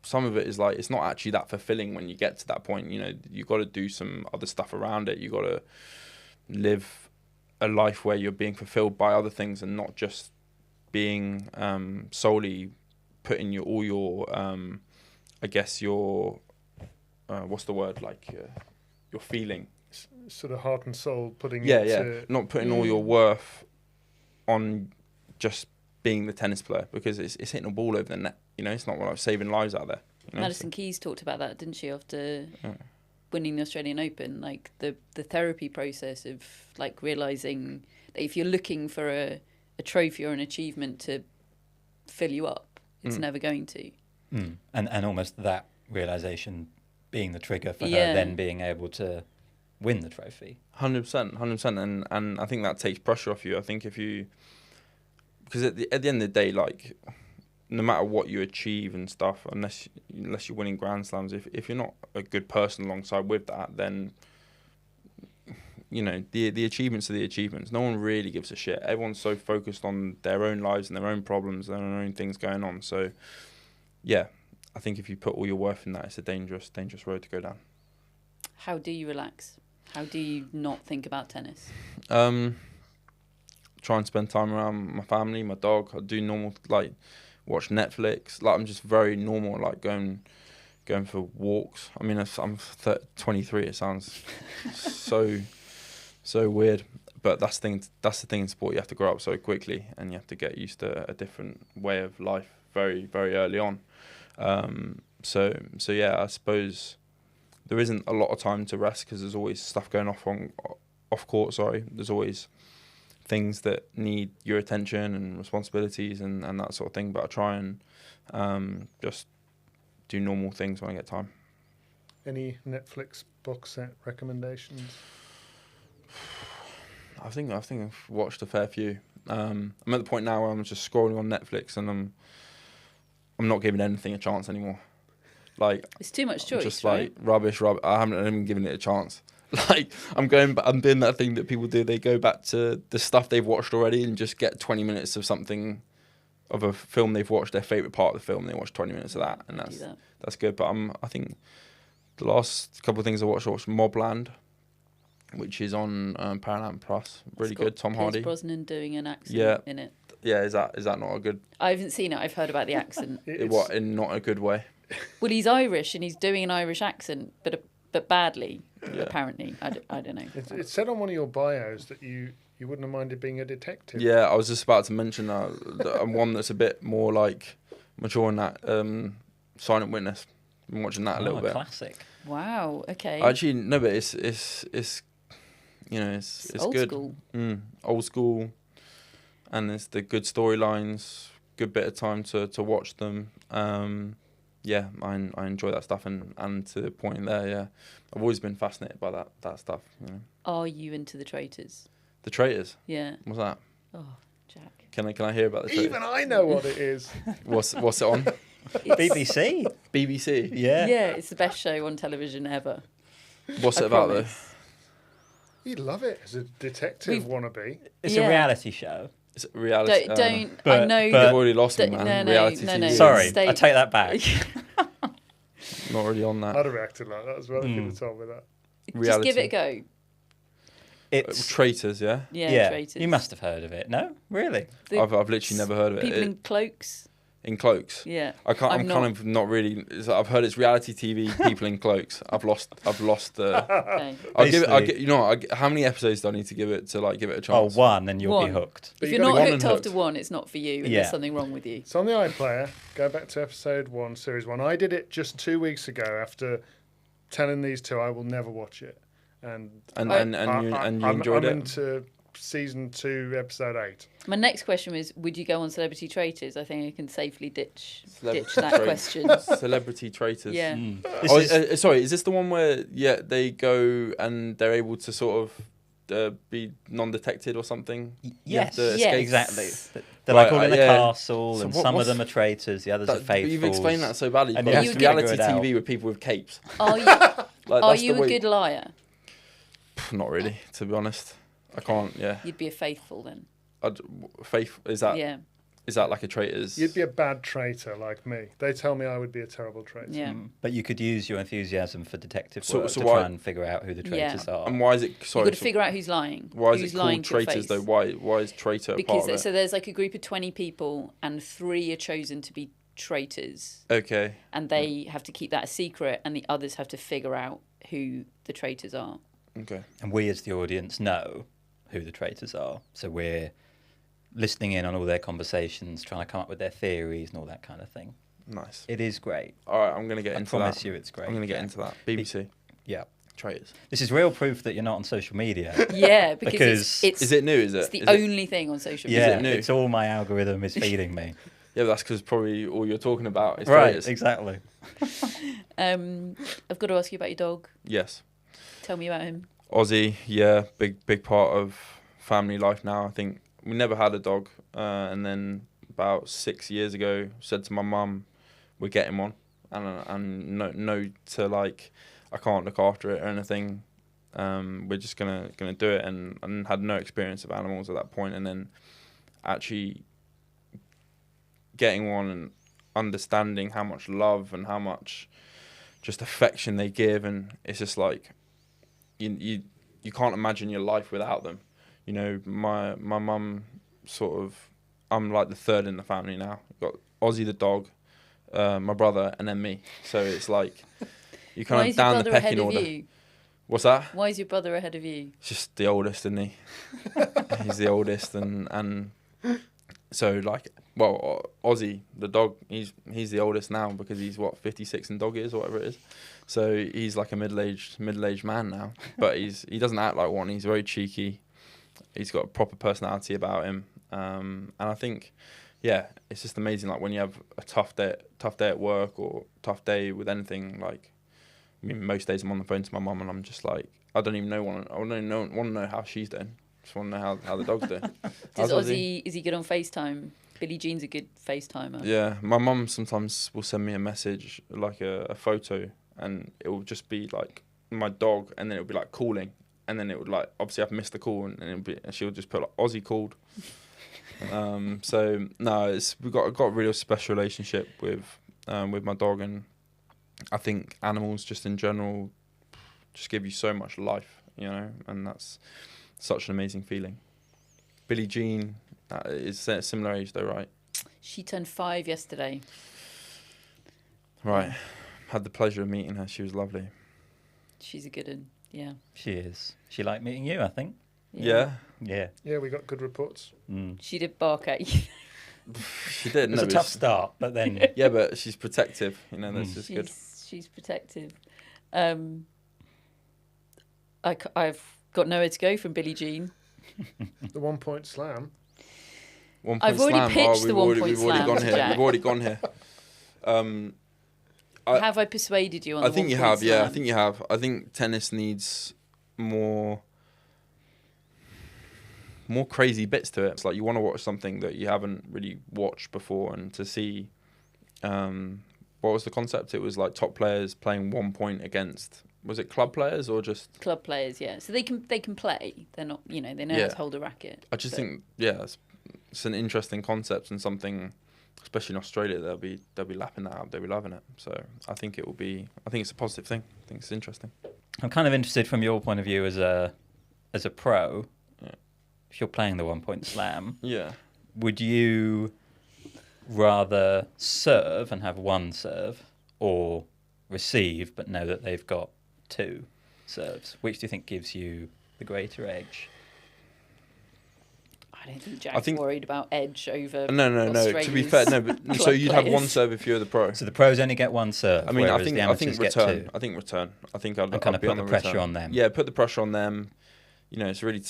[SPEAKER 2] some of it is like, it's not actually that fulfilling when you get to that point. You know, you've got to do some other stuff around it. You've got to live a life where you're being fulfilled by other things, and not just being solely putting your I guess your what's the word, like your feeling,
[SPEAKER 3] sort of heart and soul, putting
[SPEAKER 2] not putting all your worth on just being the tennis player, because it's hitting a ball over the net. You know, it's not like saving lives out there. You know?
[SPEAKER 1] Madison Keys talked about that, didn't she, after winning the Australian Open? Like the therapy process of like realizing that if you're looking for a trophy or an achievement to fill you up, it's never going to.
[SPEAKER 4] And almost that realization being the trigger for her then being able to win the trophy.
[SPEAKER 2] 100%, and I think that takes pressure off you. I think because at the end of the day, like, no matter what you achieve and stuff, unless you're winning Grand Slams, if you're not a good person alongside with that, then, you know, the achievements are the achievements. No one really gives a shit. Everyone's so focused on their own lives and their own problems and their own things going on. So, yeah, I think if you put all your worth in that, it's a dangerous road to go down.
[SPEAKER 1] How do you relax? How do you not think about tennis?
[SPEAKER 2] Try and spend time around my family, my dog. I do normal, like, watch Netflix. Like, I'm just very normal, like going for walks. I mean, I'm 23. It sounds so weird, but that's the thing in sport. You have to grow up so quickly, and you have to get used to a different way of life very, very early on. So yeah, I suppose there isn't a lot of time to rest, because there's always stuff going off court. There's always things that need your attention and responsibilities and that sort of thing. But I try and just do normal things when I get time. Any
[SPEAKER 3] Netflix box set recommendations?
[SPEAKER 2] I think I've watched a fair few. I'm at the point now where I'm just scrolling on Netflix, and I'm not giving anything a chance anymore. Like,
[SPEAKER 1] it's too much choice.
[SPEAKER 2] Just
[SPEAKER 1] right?
[SPEAKER 2] like rubbish. I haven't even given it a chance. Like, I'm doing that thing that people do. They go back to the stuff they've watched already and just get 20 minutes of something of a film they've watched, their favourite part of the film, they watch 20 minutes of that, and
[SPEAKER 1] I do that.
[SPEAKER 2] that's good. But I think the last couple of things I watched Mobland, which is on Paramount Plus. Really
[SPEAKER 1] It's got
[SPEAKER 2] good. Tom
[SPEAKER 1] Pierce
[SPEAKER 2] Hardy.
[SPEAKER 1] Brosnan doing an accent
[SPEAKER 2] Yeah.
[SPEAKER 1] in it.
[SPEAKER 2] Yeah, is that not a good?
[SPEAKER 1] I haven't seen it. I've heard about the accent.
[SPEAKER 2] What, in not a good way?
[SPEAKER 1] Well, he's Irish and he's doing an Irish accent, but badly.
[SPEAKER 2] Yeah.
[SPEAKER 1] Apparently, I don't know.
[SPEAKER 3] It said on one of your bios that you wouldn't have minded being a detective.
[SPEAKER 2] Yeah, I was just about to mention that I'm one that's a bit more like mature in that. Silent Witness. I'm watching that a little bit.
[SPEAKER 4] Classic.
[SPEAKER 1] Wow. Okay.
[SPEAKER 2] Actually, no, but it's you know it's
[SPEAKER 1] old
[SPEAKER 2] good.
[SPEAKER 1] school.
[SPEAKER 2] Old school, and it's the good storylines. Good bit of time to watch them. Yeah, I enjoy that stuff, and to the point there, yeah, I've always been fascinated by that stuff. You know.
[SPEAKER 1] Are you into the Traitors?
[SPEAKER 2] The Traitors.
[SPEAKER 1] Yeah.
[SPEAKER 2] What's that?
[SPEAKER 1] Oh, Jack.
[SPEAKER 2] Can I hear about the Traitors?
[SPEAKER 3] Even I know what it is.
[SPEAKER 2] What's it on?
[SPEAKER 4] BBC.
[SPEAKER 2] BBC.
[SPEAKER 4] Yeah.
[SPEAKER 1] Yeah, it's the best show on television ever.
[SPEAKER 2] What's
[SPEAKER 1] I
[SPEAKER 2] it about
[SPEAKER 1] promise.
[SPEAKER 3] You'd love it as a detective wannabe.
[SPEAKER 4] It's
[SPEAKER 1] Yeah.
[SPEAKER 4] a reality show.
[SPEAKER 2] It's reality.
[SPEAKER 1] Don't. I
[SPEAKER 4] But-
[SPEAKER 1] know.
[SPEAKER 4] but-
[SPEAKER 2] They've already lost me,
[SPEAKER 1] No,
[SPEAKER 2] man.
[SPEAKER 1] no,
[SPEAKER 2] Reality
[SPEAKER 1] no,
[SPEAKER 2] TV.
[SPEAKER 1] no.
[SPEAKER 4] Sorry,
[SPEAKER 1] Stay-
[SPEAKER 4] I take that back.
[SPEAKER 2] Not really on that.
[SPEAKER 3] I'd have reacted like that as well if you'd have told me that.
[SPEAKER 1] Just give it a go.
[SPEAKER 4] It's
[SPEAKER 2] Traitors, yeah.
[SPEAKER 1] Yeah, Traitors.
[SPEAKER 4] you must have heard of it. No, really?
[SPEAKER 1] The
[SPEAKER 2] I've literally never heard of it.
[SPEAKER 1] People in cloaks.
[SPEAKER 2] In cloaks.
[SPEAKER 1] Yeah.
[SPEAKER 2] I'm
[SPEAKER 1] I'm
[SPEAKER 2] kind of not really. I've heard it's reality TV. People in cloaks. I've lost.
[SPEAKER 1] Okay.
[SPEAKER 2] How many episodes do I need to give it to give it a
[SPEAKER 4] Oh,
[SPEAKER 2] chance?
[SPEAKER 4] one, then you'll be
[SPEAKER 1] One.
[SPEAKER 4] hooked.
[SPEAKER 3] But
[SPEAKER 1] If
[SPEAKER 3] you
[SPEAKER 1] you're
[SPEAKER 3] gotta
[SPEAKER 1] not
[SPEAKER 2] be
[SPEAKER 1] hooked
[SPEAKER 2] one and
[SPEAKER 1] after
[SPEAKER 2] hooked.
[SPEAKER 1] one, it's not for you, and
[SPEAKER 4] Yeah.
[SPEAKER 1] there's something wrong with you.
[SPEAKER 3] It's on the iPlayer. Go back to episode 1, series 1. I did it just 2 weeks ago after telling these two I will never watch it. And
[SPEAKER 2] And you
[SPEAKER 3] I'm
[SPEAKER 2] enjoyed it.
[SPEAKER 3] into season 2, episode 8.
[SPEAKER 1] My next question was, would you go on Celebrity Traitors? I think I can safely ditch
[SPEAKER 2] Celebrity
[SPEAKER 1] that
[SPEAKER 2] Traitors.
[SPEAKER 1] question.
[SPEAKER 2] Celebrity Traitors.
[SPEAKER 1] Yeah.
[SPEAKER 2] Sorry, is this the one where they go and they're able to sort of be non-detected or something? You have
[SPEAKER 4] Yes,
[SPEAKER 2] to escape?
[SPEAKER 4] exactly. They're
[SPEAKER 2] Right,
[SPEAKER 4] like all in a
[SPEAKER 2] yeah.
[SPEAKER 4] castle,
[SPEAKER 2] So
[SPEAKER 4] and
[SPEAKER 2] what-
[SPEAKER 4] some of
[SPEAKER 2] what's-
[SPEAKER 4] them are traitors, the others are
[SPEAKER 2] But
[SPEAKER 4] faithfuls.
[SPEAKER 2] you've explained that so badly.
[SPEAKER 4] And
[SPEAKER 2] But
[SPEAKER 4] you
[SPEAKER 2] it's
[SPEAKER 1] have to
[SPEAKER 2] reality
[SPEAKER 4] figure it out.
[SPEAKER 2] TV with people with capes.
[SPEAKER 1] Are you,
[SPEAKER 2] Like,
[SPEAKER 1] are
[SPEAKER 2] that's
[SPEAKER 1] you
[SPEAKER 2] the
[SPEAKER 1] a
[SPEAKER 2] way-
[SPEAKER 1] good liar?
[SPEAKER 2] Not really, to be honest. I can't. Yeah.
[SPEAKER 1] You'd be a faithful then.
[SPEAKER 2] Faith is that
[SPEAKER 1] Yeah.
[SPEAKER 2] like a traitor's?
[SPEAKER 3] You'd be a bad traitor like me. They tell me I would be a terrible traitor.
[SPEAKER 1] Yeah.
[SPEAKER 4] But you could use your enthusiasm for detective
[SPEAKER 2] So-
[SPEAKER 4] work
[SPEAKER 2] so
[SPEAKER 4] to
[SPEAKER 2] why-
[SPEAKER 4] try and figure out who the traitors are.
[SPEAKER 2] And why is it?
[SPEAKER 1] You've
[SPEAKER 2] Sorry.
[SPEAKER 1] got to figure out who's lying.
[SPEAKER 2] Why is
[SPEAKER 1] who's
[SPEAKER 2] it
[SPEAKER 1] lying
[SPEAKER 2] called
[SPEAKER 1] to your
[SPEAKER 2] traitors
[SPEAKER 1] face.
[SPEAKER 2] though? Why is traitor a part
[SPEAKER 1] Because
[SPEAKER 2] of it?
[SPEAKER 1] so there's like a group of 20 people and 3 are chosen to be traitors,
[SPEAKER 2] Okay.
[SPEAKER 1] and they have to keep that a secret, and the others have to figure out who the traitors are.
[SPEAKER 2] Okay.
[SPEAKER 4] And we as the audience know who the traitors are. So we're listening in on all their conversations, trying to come up with their theories and all that kind of thing.
[SPEAKER 2] Nice.
[SPEAKER 4] It is great.
[SPEAKER 2] All right, I'm gonna get
[SPEAKER 4] I
[SPEAKER 2] into
[SPEAKER 4] promise
[SPEAKER 2] that.
[SPEAKER 4] you it's great.
[SPEAKER 2] I'm gonna get
[SPEAKER 4] Yeah.
[SPEAKER 2] into that. BBC
[SPEAKER 4] Yeah.
[SPEAKER 2] traitors.
[SPEAKER 4] This is real proof that you're not on social media.
[SPEAKER 1] Yeah, because
[SPEAKER 4] Because-
[SPEAKER 1] it's
[SPEAKER 2] Is it new? Is it?
[SPEAKER 1] it's the
[SPEAKER 2] Is it-
[SPEAKER 1] only thing on social
[SPEAKER 4] Yeah,
[SPEAKER 1] media.
[SPEAKER 2] new?
[SPEAKER 4] it's all my algorithm is feeding me.
[SPEAKER 2] Yeah, that's because probably all you're talking about is
[SPEAKER 4] Right,
[SPEAKER 2] traitors.
[SPEAKER 4] exactly.
[SPEAKER 1] I've got to ask you about your dog.
[SPEAKER 2] Yes.
[SPEAKER 1] Tell me about him.
[SPEAKER 2] Aussie, yeah, big part of family life now. I think we never had a dog, and then about 6 years ago, said to my mum, "We're getting one," and no to like, I can't look after it or anything. We're just gonna do it, and had no experience of animals at that point, and then actually getting one and understanding how much love and how much just affection they give, and it's just like you can't imagine your life without them. You know, my mum sort of, I'm like the third in the family now. Got Ozzy the dog, my brother, and then me. So it's like you
[SPEAKER 1] Why
[SPEAKER 2] kind
[SPEAKER 1] is
[SPEAKER 2] of
[SPEAKER 1] your
[SPEAKER 2] down the
[SPEAKER 1] brother ahead
[SPEAKER 2] pecking
[SPEAKER 1] of
[SPEAKER 2] order.
[SPEAKER 1] you?
[SPEAKER 2] What's that?
[SPEAKER 1] Why is your brother ahead of you?
[SPEAKER 2] It's just the oldest, isn't he? He's the oldest, and so like, well, Ozzy the dog, he's the oldest now because he's what 56 in dog years or whatever it is. So he's like a middle-aged man now, but he doesn't act like one. He's very cheeky. He's got a proper personality about him, and I think, yeah, it's just amazing. Like when you have a tough day at work or tough day with anything. Like, I mean, most days I'm on the phone to my mum and I'm just like, I don't even know. I don't even want to know how she's doing. Just want to know how the dog's doing.
[SPEAKER 1] Does
[SPEAKER 2] How's
[SPEAKER 1] is he good on FaceTime? Billie Jean's a good FaceTimer.
[SPEAKER 2] Yeah, my mum sometimes will send me a message, like a photo, and it will just be like my dog, and then it will be like calling, and then it would like, obviously I've missed the call, and she'll just put like Aussie called, So no, we've got a real special relationship with my dog, and I think animals just in general just give you so much life, you know, and that's such an amazing feeling. Billie Jean is a similar age though, right?
[SPEAKER 1] She turned 5 yesterday.
[SPEAKER 2] Right. Had the pleasure of meeting her. She was lovely.
[SPEAKER 1] She's a good one. Yeah.
[SPEAKER 4] She is. She liked meeting you, I think.
[SPEAKER 2] Yeah.
[SPEAKER 4] Yeah.
[SPEAKER 3] Yeah, we got good reports.
[SPEAKER 1] She did bark at you.
[SPEAKER 2] She did.
[SPEAKER 4] It was a tough start, but then...
[SPEAKER 2] Yeah, but she's protective. You know, that's just good.
[SPEAKER 1] She's protective. I've got nowhere to go from Billie Jean.
[SPEAKER 3] The 1 point slam.
[SPEAKER 2] 1 point
[SPEAKER 1] I've already
[SPEAKER 2] slam.
[SPEAKER 1] pitched the 1 point
[SPEAKER 2] we've already
[SPEAKER 1] slam
[SPEAKER 2] gone
[SPEAKER 1] to
[SPEAKER 2] here.
[SPEAKER 1] Jack.
[SPEAKER 2] We've already gone here.
[SPEAKER 1] Have I persuaded you on the 1 point
[SPEAKER 2] you
[SPEAKER 1] slam?
[SPEAKER 2] have. Yeah, I think you have. I think tennis needs more crazy bits to it. It's like you want to watch something that you haven't really watched before, and to see what was the concept? It was like top players playing 1 point against. Was it club players or just
[SPEAKER 1] club players? Yeah, so they can play. They're not, they know how to hold a racket.
[SPEAKER 2] I just think it's an interesting concept, and something, especially in Australia, they'll be lapping that up. They'll be loving it. So I think it's a positive thing. I think it's interesting.
[SPEAKER 4] I'm kind of interested from your point of view as a pro.
[SPEAKER 2] Yeah.
[SPEAKER 4] If you're playing the 1 point slam,
[SPEAKER 2] would
[SPEAKER 4] you rather serve and have one serve, or receive but know that they've got 2 serves? Which do you think gives you the greater edge?
[SPEAKER 1] I don't think Jack's worried about edge over.
[SPEAKER 2] No. To be fair, no. But so you'd have one serve if you're the pro.
[SPEAKER 4] So the pros only get 1 serve.
[SPEAKER 2] I mean, I think
[SPEAKER 4] return.
[SPEAKER 2] I think return. I think I'd
[SPEAKER 4] kind of
[SPEAKER 2] be
[SPEAKER 4] put
[SPEAKER 2] on
[SPEAKER 4] the
[SPEAKER 2] the
[SPEAKER 4] pressure
[SPEAKER 2] return.
[SPEAKER 4] on them.
[SPEAKER 2] Yeah, put the pressure on them. You know, it's really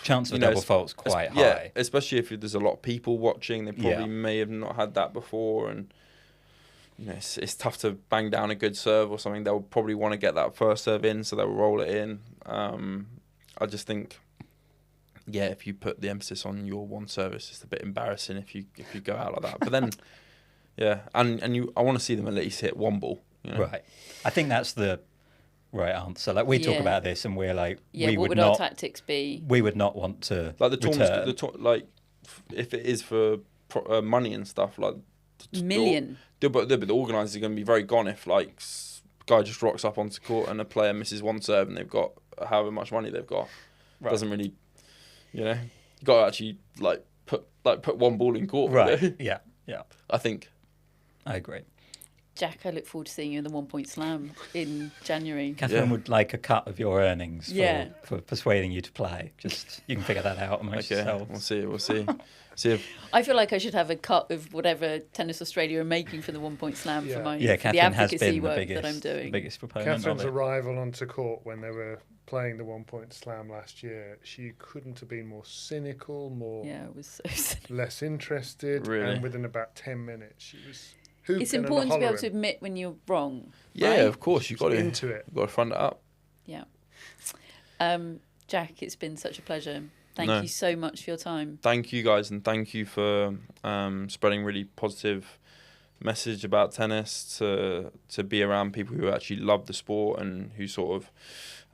[SPEAKER 4] chance of a double fault's quite high.
[SPEAKER 2] Yeah, especially if there's a lot of people watching. They probably may have not had that before, and it's tough to bang down a good serve or something. They'll probably want to get that first serve in, so they'll roll it in. I just think, if you put the emphasis on your one service, it's a bit embarrassing if you go out like that. But then, I want to see them at least hit 1 ball. You know?
[SPEAKER 4] Right. I think that's the right answer. Like we talk about this, and we're like,
[SPEAKER 1] what would our tactics be?
[SPEAKER 4] We would not want to
[SPEAKER 2] like the tournaments. If it is for money and stuff, like
[SPEAKER 1] million.
[SPEAKER 2] But the organisers are going to be very gone if like a guy just rocks up onto court and a player misses 1 serve and they've got however much money they've got. Right. Doesn't really, you got to actually put 1 ball in court.
[SPEAKER 4] Right.
[SPEAKER 2] Really.
[SPEAKER 4] Yeah.
[SPEAKER 2] I think.
[SPEAKER 4] I agree.
[SPEAKER 1] Jack, I look forward to seeing you in the 1 point slam in January.
[SPEAKER 4] Catherine would like a cut of your earnings for persuading you to play. Just you can figure that out amongst yourselves.
[SPEAKER 2] We'll see. See if...
[SPEAKER 1] I feel like I should have a cut of whatever Tennis Australia are making for the 1 point slam for the
[SPEAKER 4] Catherine has
[SPEAKER 1] advocacy
[SPEAKER 4] been
[SPEAKER 1] work that I'm doing.
[SPEAKER 4] The biggest proponent.
[SPEAKER 3] Catherine's arrival onto court when they were playing the 1 point slam last year, she couldn't have been more cynical,
[SPEAKER 1] it was so cynical.
[SPEAKER 3] Less interested,
[SPEAKER 2] really?
[SPEAKER 3] And within about 10 minutes she was.
[SPEAKER 1] It's important to be able to admit when you're wrong.
[SPEAKER 2] Yeah,
[SPEAKER 1] right?
[SPEAKER 2] of course. You've got to
[SPEAKER 3] into it.
[SPEAKER 2] You've got to front it up.
[SPEAKER 1] Yeah. Jack, it's been such a pleasure. Thank you so much for your time.
[SPEAKER 2] Thank you guys, and thank you for spreading really positive message about tennis to be around people who actually love the sport and who sort of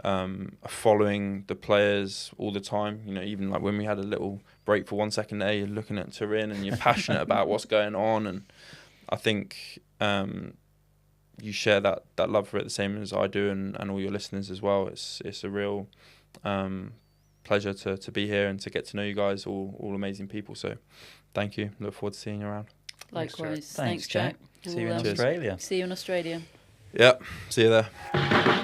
[SPEAKER 2] are following the players all the time. Even like when we had a little break for 1 second there, you're looking at Turin and you're passionate about what's going on, and I think you share that love for it the same as I do, and all your listeners as well. It's a real pleasure to be here and to get to know you guys, all amazing people. So thank you. Look forward to seeing you around.
[SPEAKER 1] Likewise.
[SPEAKER 4] Thanks, Jack. See you in
[SPEAKER 1] Australia.
[SPEAKER 4] Australia.
[SPEAKER 1] See you in Australia.
[SPEAKER 2] Yeah, see you there.